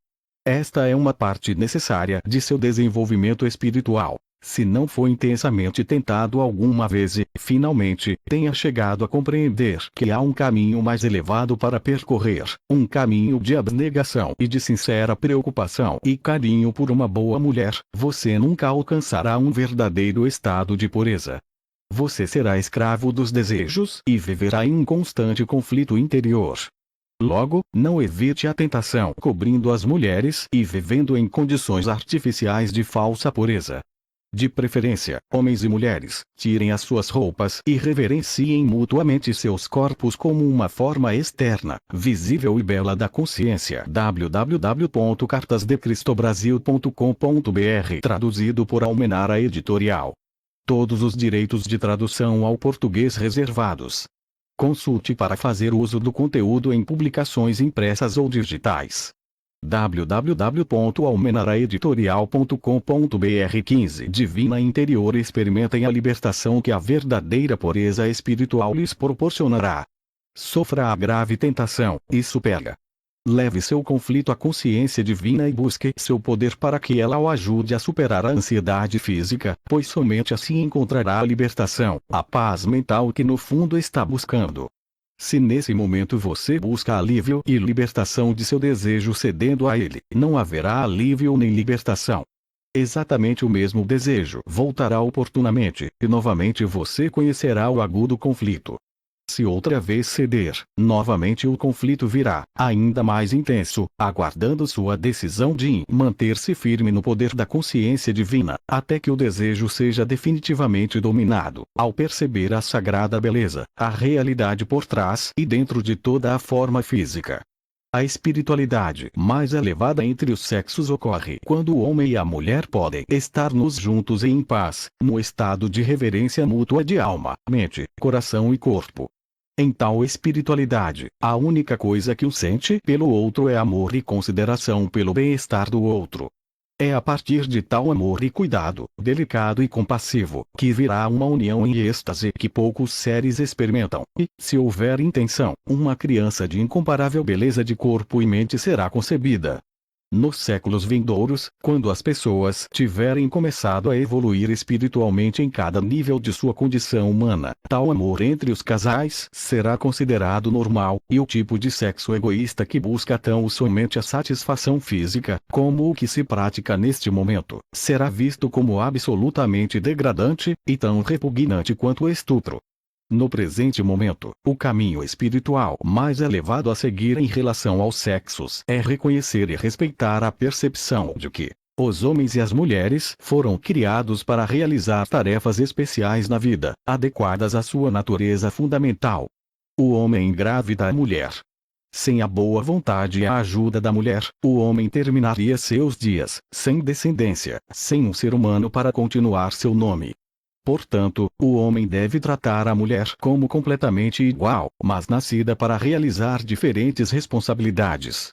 Esta é uma parte necessária de seu desenvolvimento espiritual. Se não foi intensamente tentado alguma vez e, finalmente, tenha chegado a compreender que há um caminho mais elevado para percorrer, um caminho de abnegação e de sincera preocupação e carinho por uma boa mulher, você nunca alcançará um verdadeiro estado de pureza. Você será escravo dos desejos e viverá em um constante conflito interior. Logo, não evite a tentação cobrindo as mulheres e vivendo em condições artificiais de falsa pureza. De preferência, homens e mulheres, tirem as suas roupas e reverenciem mutuamente seus corpos como uma forma externa, visível e bela da consciência. www.cartasdecristobrasil.com.br Traduzido por Almenara Editorial. Todos os direitos de tradução ao português reservados. Consulte para fazer uso do conteúdo em publicações impressas ou digitais. www.almenaraeditorial.com.br 15 Divina Interior. Experimentem a libertação que a verdadeira pureza espiritual lhes proporcionará. Sofra a grave tentação e supere. Leve seu conflito à consciência divina e busque seu poder para que ela o ajude a superar a ansiedade física, pois somente assim encontrará a libertação, a paz mental que no fundo está buscando. Se nesse momento você busca alívio e libertação de seu desejo cedendo a ele, não haverá alívio nem libertação. Exatamente o mesmo desejo voltará oportunamente, e novamente você conhecerá o agudo conflito. Se outra vez ceder, novamente o conflito virá, ainda mais intenso, aguardando sua decisão de manter-se firme no poder da consciência divina, até que o desejo seja definitivamente dominado, ao perceber a sagrada beleza, a realidade por trás e dentro de toda a forma física. A espiritualidade mais elevada entre os sexos ocorre quando o homem e a mulher podem estar nos juntos e em paz, no estado de reverência mútua de alma, mente, coração e corpo. Em tal espiritualidade, a única coisa que o sente pelo outro é amor e consideração pelo bem-estar do outro. É a partir de tal amor e cuidado, delicado e compassivo, que virá uma união em êxtase que poucos seres experimentam, e, se houver intenção, uma criança de incomparável beleza de corpo e mente será concebida. Nos séculos vindouros, quando as pessoas tiverem começado a evoluir espiritualmente em cada nível de sua condição humana, tal amor entre os casais será considerado normal, e o tipo de sexo egoísta que busca tão somente a satisfação física, como o que se pratica neste momento, será visto como absolutamente degradante, e tão repugnante quanto o estupro. No presente momento, o caminho espiritual mais elevado a seguir em relação aos sexos é reconhecer e respeitar a percepção de que os homens e as mulheres foram criados para realizar tarefas especiais na vida, adequadas à sua natureza fundamental. O homem engravida a mulher. Sem a boa vontade e a ajuda da mulher, o homem terminaria seus dias, sem descendência, sem um ser humano para continuar seu nome. Portanto, o homem deve tratar a mulher como completamente igual, mas nascida para realizar diferentes responsabilidades.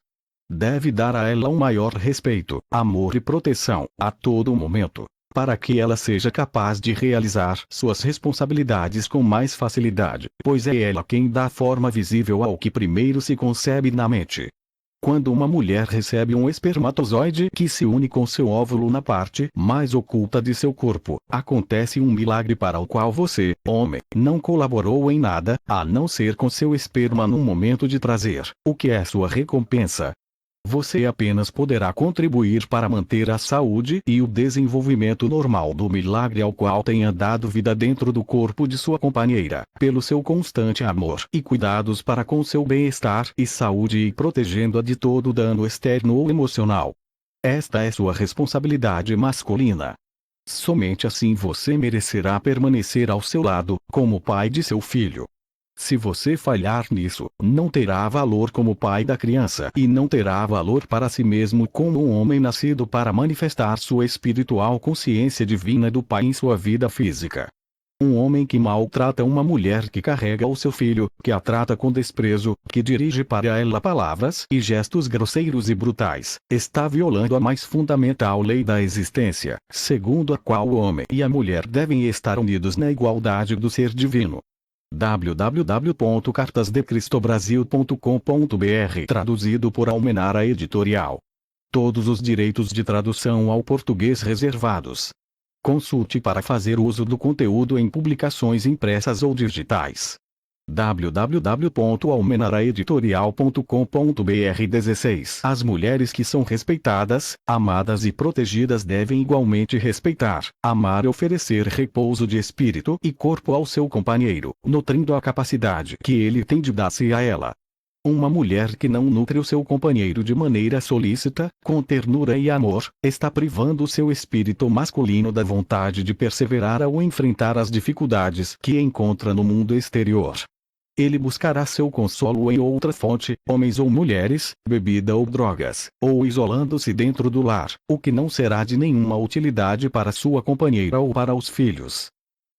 Deve dar a ela um maior respeito, amor e proteção, a todo momento, para que ela seja capaz de realizar suas responsabilidades com mais facilidade, pois é ela quem dá forma visível ao que primeiro se concebe na mente. Quando uma mulher recebe um espermatozoide que se une com seu óvulo na parte mais oculta de seu corpo, acontece um milagre para o qual você, homem, não colaborou em nada, a não ser com seu esperma num momento de prazer, o que é sua recompensa. Você apenas poderá contribuir para manter a saúde e o desenvolvimento normal do milagre ao qual tenha dado vida dentro do corpo de sua companheira, pelo seu constante amor e cuidados para com seu bem-estar e saúde e protegendo-a de todo dano externo ou emocional. Esta é sua responsabilidade masculina. Somente assim você merecerá permanecer ao seu lado, como pai de seu filho. Se você falhar nisso, não terá valor como pai da criança e não terá valor para si mesmo como um homem nascido para manifestar sua espiritual consciência divina do Pai em sua vida física. Um homem que maltrata uma mulher que carrega o seu filho, que a trata com desprezo, que dirige para ela palavras e gestos grosseiros e brutais, está violando a mais fundamental lei da existência, segundo a qual o homem e a mulher devem estar unidos na igualdade do ser divino. www.cartasdecristobrasil.com.br Traduzido por Almenara Editorial. Todos os direitos de tradução ao português reservados. Consulte para fazer uso do conteúdo em publicações impressas ou digitais. www.almenaraeditorial.com.br 16 As mulheres que são respeitadas, amadas e protegidas devem igualmente respeitar, amar e oferecer repouso de espírito e corpo ao seu companheiro, nutrindo a capacidade que ele tem de dar-se a ela. Uma mulher que não nutre o seu companheiro de maneira solícita, com ternura e amor, está privando o seu espírito masculino da vontade de perseverar ao enfrentar as dificuldades que encontra no mundo exterior. Ele buscará seu consolo em outra fonte, homens ou mulheres, bebida ou drogas, ou isolando-se dentro do lar, o que não será de nenhuma utilidade para sua companheira ou para os filhos.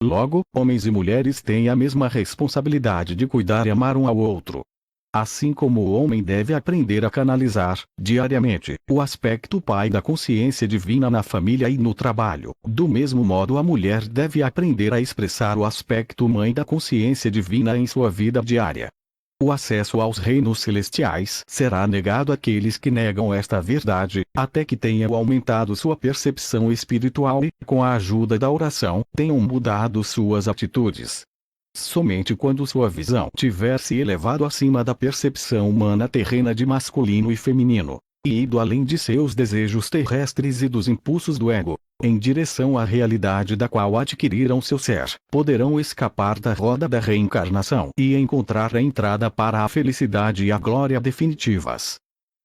Logo, homens e mulheres têm a mesma responsabilidade de cuidar e amar um ao outro. Assim como o homem deve aprender a canalizar, diariamente, o aspecto pai da consciência divina na família e no trabalho, do mesmo modo a mulher deve aprender a expressar o aspecto mãe da consciência divina em sua vida diária. O acesso aos reinos celestiais será negado àqueles que negam esta verdade, até que tenham aumentado sua percepção espiritual e, com a ajuda da oração, tenham mudado suas atitudes. Somente quando sua visão tiver se elevado acima da percepção humana terrena de masculino e feminino, e ido além de seus desejos terrestres e dos impulsos do ego, em direção à realidade da qual adquiriram seu ser, poderão escapar da roda da reencarnação e encontrar a entrada para a felicidade e a glória definitivas.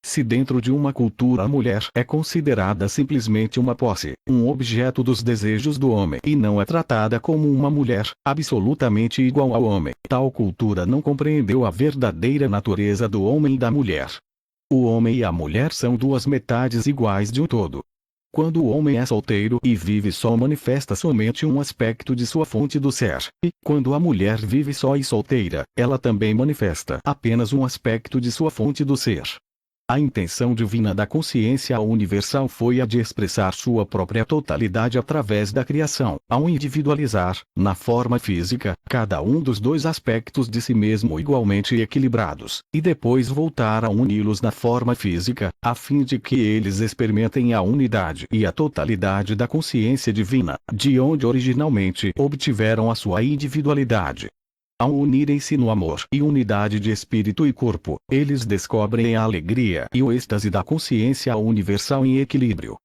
Se dentro de uma cultura a mulher é considerada simplesmente uma posse, um objeto dos desejos do homem e não é tratada como uma mulher, absolutamente igual ao homem, tal cultura não compreendeu a verdadeira natureza do homem e da mulher. O homem e a mulher são duas metades iguais de um todo. Quando o homem é solteiro e vive só manifesta somente um aspecto de sua fonte do ser, e, quando a mulher vive só e solteira, ela também manifesta apenas um aspecto de sua fonte do ser. A intenção divina da consciência universal foi a de expressar sua própria totalidade através da criação, ao individualizar, na forma física, cada um dos dois aspectos de si mesmo igualmente equilibrados, e depois voltar a uni-los na forma física, a fim de que eles experimentem a unidade e a totalidade da consciência divina, de onde originalmente obtiveram a sua individualidade. Ao unirem-se no amor e unidade de espírito e corpo, eles descobrem a alegria e o êxtase da consciência universal em equilíbrio.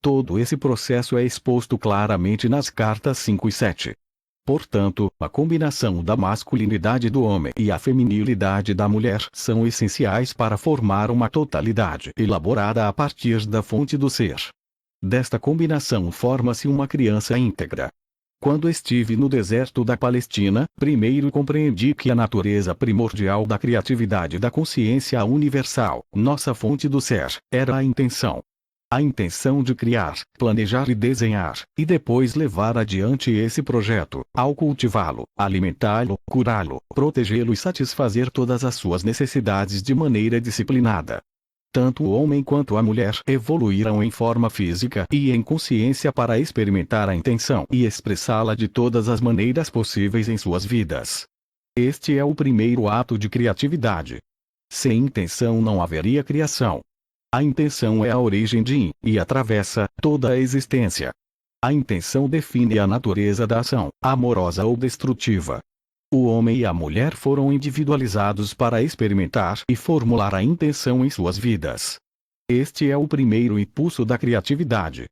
Todo esse processo é exposto claramente nas cartas 5 e 7. Portanto, a combinação da masculinidade do homem e a feminilidade da mulher são essenciais para formar uma totalidade elaborada a partir da fonte do ser. Desta combinação forma-se uma criança íntegra. Quando estive no deserto da Palestina, primeiro compreendi que a natureza primordial da criatividade da consciência universal, nossa fonte do ser, era a intenção. A intenção de criar, planejar e desenhar, e depois levar adiante esse projeto, ao cultivá-lo, alimentá-lo, curá-lo, protegê-lo e satisfazer todas as suas necessidades de maneira disciplinada. Tanto o homem quanto a mulher evoluíram em forma física e em consciência para experimentar a intenção e expressá-la de todas as maneiras possíveis em suas vidas. Este é o primeiro ato de criatividade. Sem intenção não haveria criação. A intenção é a origem de e atravessa toda a existência. A intenção define a natureza da ação, amorosa ou destrutiva. O homem e a mulher foram individualizados para experimentar e formular a intenção em suas vidas. Este é o primeiro impulso da criatividade.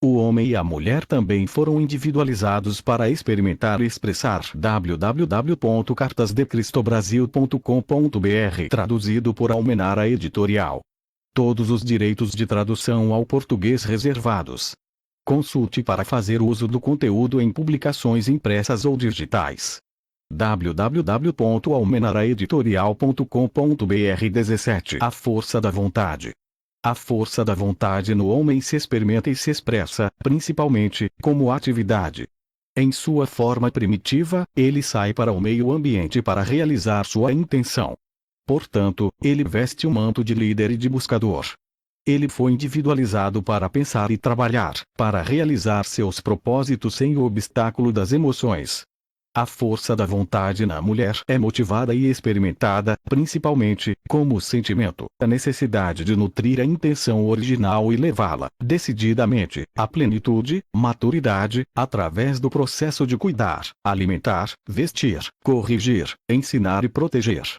O homem e a mulher também foram individualizados para experimentar e expressar. www.cartasdecristobrasil.com.br Traduzido por Almenara Editorial. Todos os direitos de tradução ao português reservados. Consulte para fazer uso do conteúdo em publicações impressas ou digitais. www.almenaraeditorial.com.br 17 A força da vontade. A força da vontade no homem se experimenta e se expressa, principalmente, como atividade. Em sua forma primitiva, ele sai para o meio ambiente para realizar sua intenção. Portanto, ele veste o manto de líder e de buscador. Ele foi individualizado para pensar e trabalhar, para realizar seus propósitos sem o obstáculo das emoções. A força da vontade na mulher é motivada e experimentada, principalmente, como sentimento, a necessidade de nutrir a intenção original e levá-la, decididamente, à plenitude, maturidade, através do processo de cuidar, alimentar, vestir, corrigir, ensinar e proteger.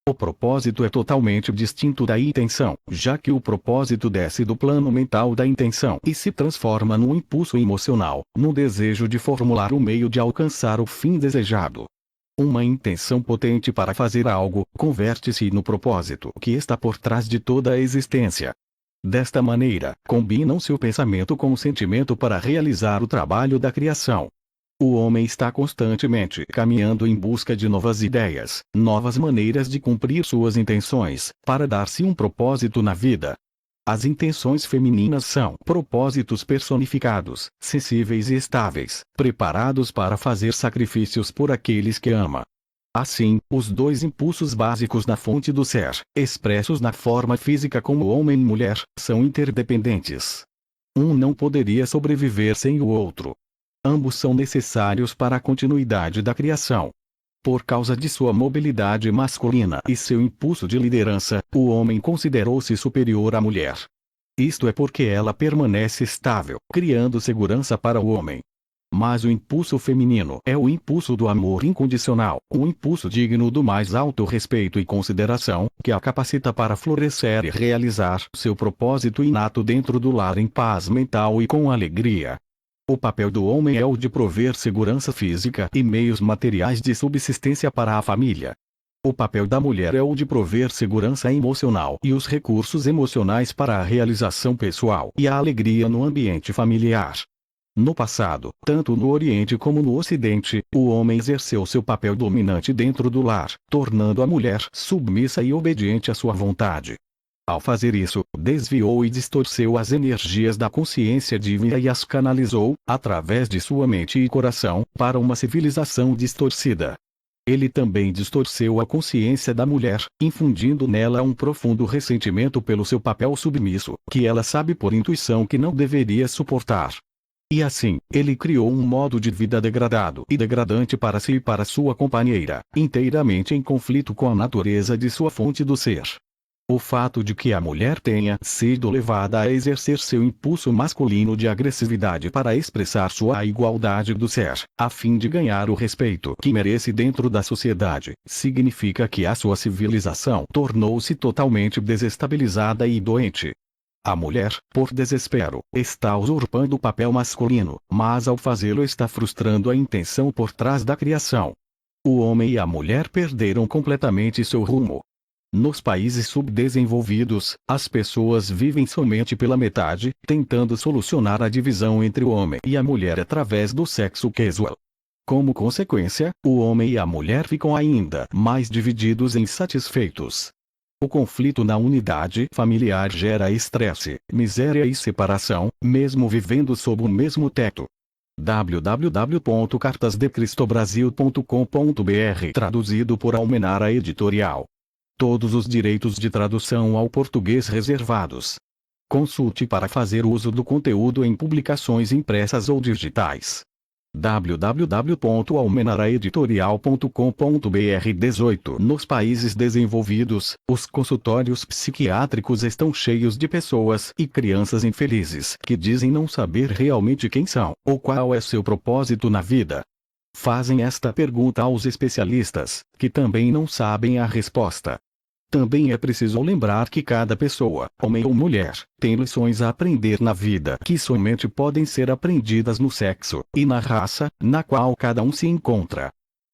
O propósito é totalmente distinto da intenção, já que o propósito desce do plano mental da intenção e se transforma num impulso emocional, num desejo de formular o meio de alcançar o fim desejado. Uma intenção potente para fazer algo, converte-se no propósito que está por trás de toda a existência. Desta maneira, combinam-se o pensamento com o sentimento para realizar o trabalho da criação. O homem está constantemente caminhando em busca de novas ideias, novas maneiras de cumprir suas intenções, para dar-se um propósito na vida. As intenções femininas são propósitos personificados, sensíveis e estáveis, preparados para fazer sacrifícios por aqueles que ama. Assim, os dois impulsos básicos na fonte do ser, expressos na forma física como homem e mulher, são interdependentes. Um não poderia sobreviver sem o outro. Ambos são necessários para a continuidade da criação. Por causa de sua mobilidade masculina e seu impulso de liderança, o homem considerou-se superior à mulher. Isto é porque ela permanece estável, criando segurança para o homem. Mas o impulso feminino é o impulso do amor incondicional, um impulso digno do mais alto respeito e consideração, que a capacita para florescer e realizar seu propósito inato dentro do lar em paz mental e com alegria. O papel do homem é o de prover segurança física e meios materiais de subsistência para a família. O papel da mulher é o de prover segurança emocional e os recursos emocionais para a realização pessoal e a alegria no ambiente familiar. No passado, tanto no Oriente como no Ocidente, o homem exerceu seu papel dominante dentro do lar, tornando a mulher submissa e obediente à sua vontade. Ao fazer isso, desviou e distorceu as energias da consciência divina e as canalizou, através de sua mente e coração, para uma civilização distorcida. ele também distorceu a consciência da mulher, infundindo nela um profundo ressentimento pelo seu papel submisso, que ela sabe por intuição que não deveria suportar. E assim, ele criou um modo de vida degradado e degradante para si e para sua companheira, inteiramente em conflito com a natureza de sua fonte do ser. O fato de que a mulher tenha sido levada a exercer seu impulso masculino de agressividade para expressar sua igualdade do ser, a fim de ganhar o respeito que merece dentro da sociedade, significa que a sua civilização tornou-se totalmente desestabilizada e doente. A mulher, por desespero, está usurpando o papel masculino, mas ao fazê-lo está frustrando a intenção por trás da criação. O homem e a mulher perderam completamente seu rumo. Nos países subdesenvolvidos, as pessoas vivem somente pela metade, tentando solucionar a divisão entre o homem e a mulher através do sexo casual. Como consequência, o homem e a mulher ficam ainda mais divididos e insatisfeitos. O conflito na unidade familiar gera estresse, miséria e separação, mesmo vivendo sob o mesmo teto. www.cartasdecristobrasil.com.br Traduzido por Almenara Editorial. Todos os direitos de tradução ao português reservados. Consulte para fazer uso do conteúdo em publicações impressas ou digitais. www.almenaraeditorial.com.br 18 Nos países desenvolvidos, os consultórios psiquiátricos estão cheios de pessoas e crianças infelizes que dizem não saber realmente quem são, ou qual é seu propósito na vida. Fazem esta pergunta aos especialistas, que também não sabem a resposta. Também é preciso lembrar que cada pessoa, homem ou mulher, tem lições a aprender na vida que somente podem ser aprendidas no sexo e na raça, na qual cada um se encontra.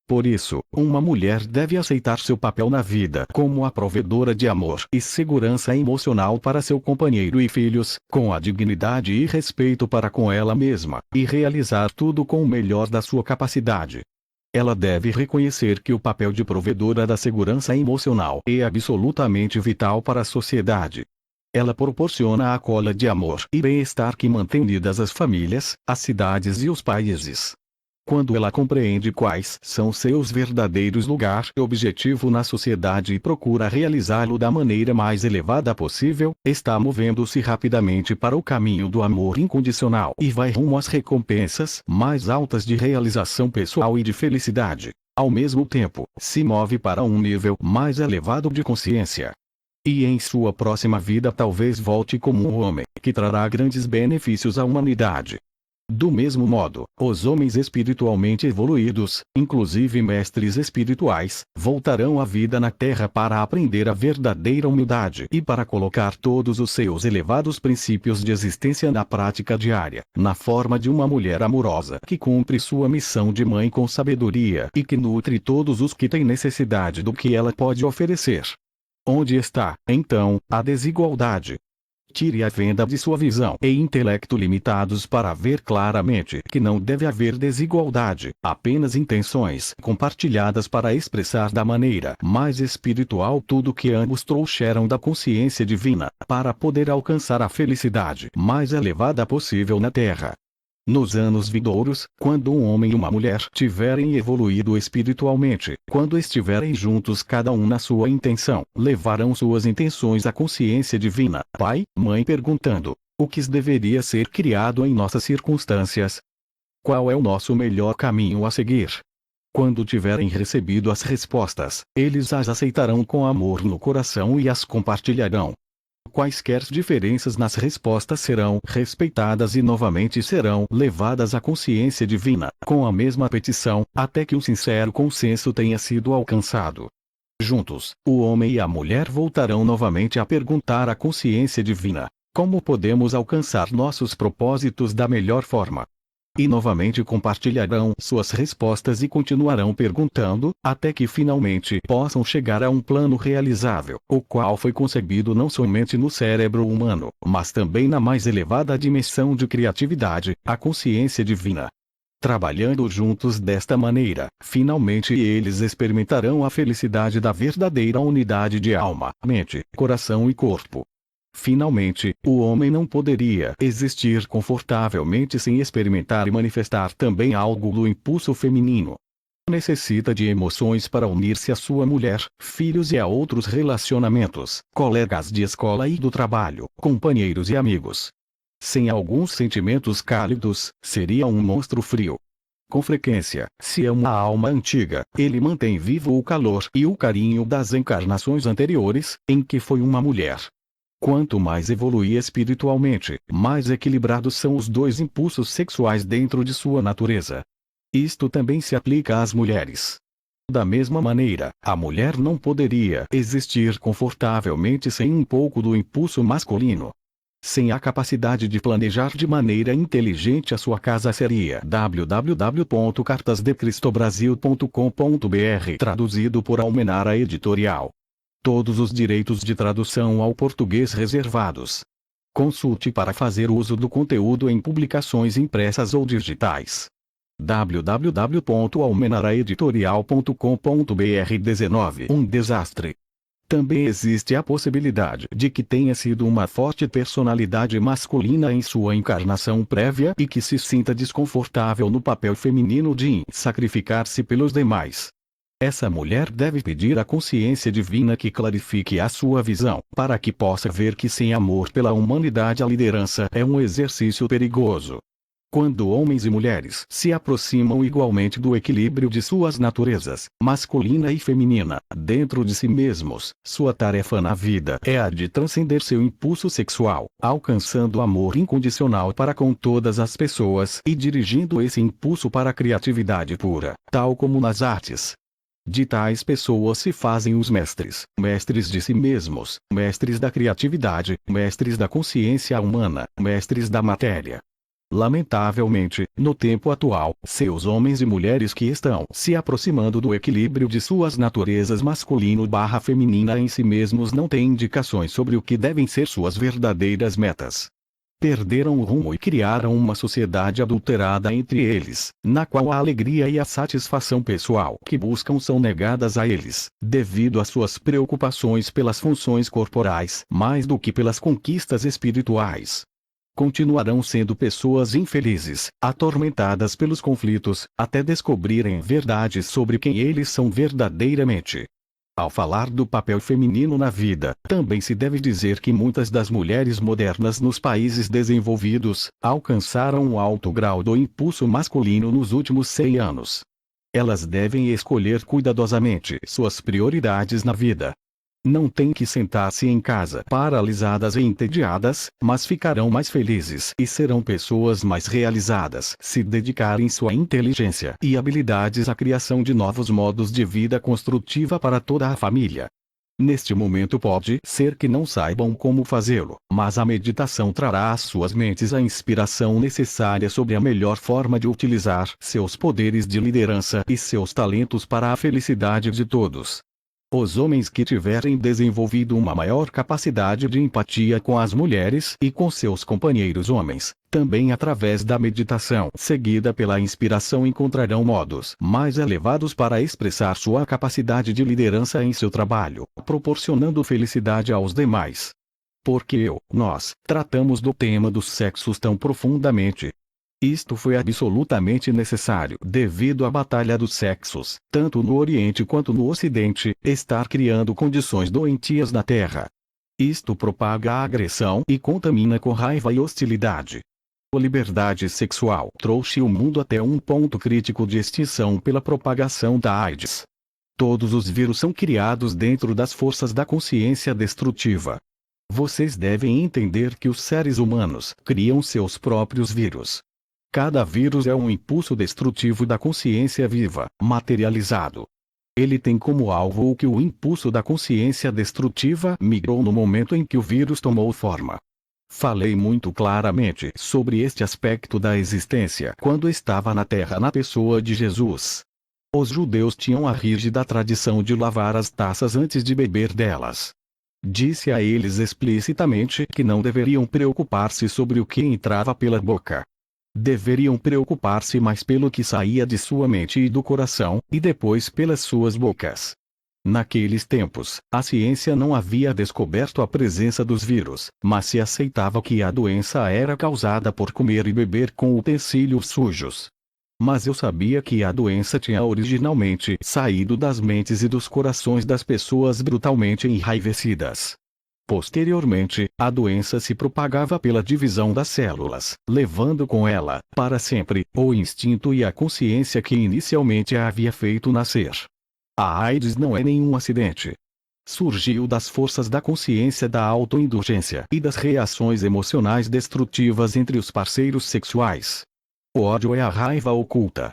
Por isso, uma mulher deve aceitar seu papel na vida como a provedora de amor e segurança emocional para seu companheiro e filhos, com a dignidade e respeito para com ela mesma, e realizar tudo com o melhor da sua capacidade. Ela deve reconhecer que o papel de provedora da segurança emocional é absolutamente vital para a sociedade. Ela proporciona a cola de amor e bem-estar que mantém unidas as famílias, as cidades e os países. Quando ela compreende quais são seus verdadeiros lugar e objetivo na sociedade e procura realizá-lo da maneira mais elevada possível, está movendo-se rapidamente para o caminho do amor incondicional e vai rumo às recompensas mais altas de realização pessoal e de felicidade. Ao mesmo tempo, se move para um nível mais elevado de consciência. E em sua próxima vida talvez volte como um homem, que trará grandes benefícios à humanidade. Do mesmo modo, os homens espiritualmente evoluídos, inclusive mestres espirituais, voltarão à vida na Terra para aprender a verdadeira humildade e para colocar todos os seus elevados princípios de existência na prática diária, na forma de uma mulher amorosa que cumpre sua missão de mãe com sabedoria e que nutre todos os que têm necessidade do que ela pode oferecer. Onde está, então, a desigualdade? Tire a venda de sua visão e intelecto limitados para ver claramente que não deve haver desigualdade, apenas intenções compartilhadas para expressar da maneira mais espiritual tudo que ambos trouxeram da consciência divina, para poder alcançar a felicidade mais elevada possível na Terra. Nos anos vindouros, quando um homem e uma mulher tiverem evoluído espiritualmente, quando estiverem juntos cada um na sua intenção, levarão suas intenções à consciência divina, pai, mãe perguntando: o que deveria ser criado em nossas circunstâncias? Qual é o nosso melhor caminho a seguir? Quando tiverem recebido as respostas, eles as aceitarão com amor no coração e as compartilharão. Quaisquer diferenças nas respostas serão respeitadas e novamente serão levadas à consciência divina, com a mesma petição, até que um sincero consenso tenha sido alcançado. Juntos, o homem e a mulher voltarão novamente a perguntar à consciência divina: como podemos alcançar nossos propósitos da melhor forma? E novamente compartilharão suas respostas e continuarão perguntando, até que finalmente possam chegar a um plano realizável, o qual foi concebido não somente no cérebro humano, mas também na mais elevada dimensão de criatividade, a consciência divina. Trabalhando juntos desta maneira, finalmente eles experimentarão a felicidade da verdadeira unidade de alma, mente, coração e corpo. Finalmente, o homem não poderia existir confortavelmente sem experimentar e manifestar também algo do impulso feminino. Necessita de emoções para unir-se à sua mulher, filhos e a outros relacionamentos, colegas de escola e do trabalho, companheiros e amigos. Sem alguns sentimentos cálidos, seria um monstro frio. Com frequência, se é uma alma antiga, ele mantém vivo o calor e o carinho das encarnações anteriores, em que foi uma mulher. Quanto mais evolui espiritualmente, mais equilibrados são os dois impulsos sexuais dentro de sua natureza. Isto também se aplica às mulheres. Da mesma maneira, a mulher não poderia existir confortavelmente sem um pouco do impulso masculino. Sem a capacidade de planejar de maneira inteligente a sua casa seria www.cartasdecristobrasil.com.br, traduzido por Almenara Editorial. Todos os direitos de tradução ao português reservados. Consulte para fazer uso do conteúdo em publicações impressas ou digitais. www.almenaraeditorial.com.br 19 Um desastre. Também existe a possibilidade de que tenha sido uma forte personalidade masculina em sua encarnação prévia e que se sinta desconfortável no papel feminino de sacrificar-se pelos demais. Essa mulher deve pedir à consciência divina que clarifique a sua visão, para que possa ver que sem amor pela humanidade a liderança é um exercício perigoso. Quando homens e mulheres se aproximam igualmente do equilíbrio de suas naturezas, masculina e feminina, dentro de si mesmos, sua tarefa na vida é a de transcender seu impulso sexual, alcançando amor incondicional para com todas as pessoas e dirigindo esse impulso para a criatividade pura, tal como nas artes. De tais pessoas se fazem os mestres, mestres de si mesmos, mestres da criatividade, mestres da consciência humana, mestres da matéria. Lamentavelmente, no tempo atual, seus homens e mulheres que estão se aproximando do equilíbrio de suas naturezas masculino/feminina em si mesmos não têm indicações sobre o que devem ser suas verdadeiras metas. Perderam o rumo e criaram uma sociedade adulterada entre eles, na qual a alegria e a satisfação pessoal que buscam são negadas a eles, devido às suas preocupações pelas funções corporais, mais do que pelas conquistas espirituais. Continuarão sendo pessoas infelizes, atormentadas pelos conflitos, até descobrirem verdades sobre quem eles são verdadeiramente. Ao falar do papel feminino na vida, também se deve dizer que muitas das mulheres modernas nos países desenvolvidos alcançaram um alto grau do impulso masculino nos últimos 100 anos. Elas devem escolher cuidadosamente suas prioridades na vida. Não têm que sentar-se em casa paralisadas e entediadas, mas ficarão mais felizes e serão pessoas mais realizadas se dedicarem sua inteligência e habilidades à criação de novos modos de vida construtiva para toda a família. Neste momento pode ser que não saibam como fazê-lo, mas a meditação trará às suas mentes a inspiração necessária sobre a melhor forma de utilizar seus poderes de liderança e seus talentos para a felicidade de todos. Os homens que tiverem desenvolvido uma maior capacidade de empatia com as mulheres e com seus companheiros homens, também através da meditação seguida pela inspiração encontrarão modos mais elevados para expressar sua capacidade de liderança em seu trabalho, proporcionando felicidade aos demais. Porque nós tratamos do tema dos sexos tão profundamente. Isto foi absolutamente necessário devido à batalha dos sexos, tanto no Oriente quanto no Ocidente, estar criando condições doentias na Terra. Isto propaga a agressão e contamina com raiva e hostilidade. A liberdade sexual trouxe o mundo até um ponto crítico de extinção pela propagação da AIDS. Todos os vírus são criados dentro das forças da consciência destrutiva. Vocês devem entender que os seres humanos criam seus próprios vírus. Cada vírus é um impulso destrutivo da consciência viva, materializado. Ele tem como alvo o que o impulso da consciência destrutiva migrou no momento em que o vírus tomou forma. Falei muito claramente sobre este aspecto da existência quando estava na Terra na pessoa de Jesus. Os judeus tinham a rígida tradição de lavar as taças antes de beber delas. Disse a eles explicitamente que não deveriam preocupar-se sobre o que entrava pela boca. Deveriam preocupar-se mais pelo que saía de sua mente e do coração, e depois pelas suas bocas. Naqueles tempos, a ciência não havia descoberto a presença dos vírus, mas se aceitava que a doença era causada por comer e beber com utensílios sujos. Mas eu sabia que a doença tinha originalmente saído das mentes e dos corações das pessoas brutalmente enraivecidas. Posteriormente, a doença se propagava pela divisão das células, levando com ela, para sempre, o instinto e a consciência que inicialmente a havia feito nascer. A AIDS não é nenhum acidente. Surgiu das forças da consciência da autoindulgência e das reações emocionais destrutivas entre os parceiros sexuais. O ódio é a raiva oculta,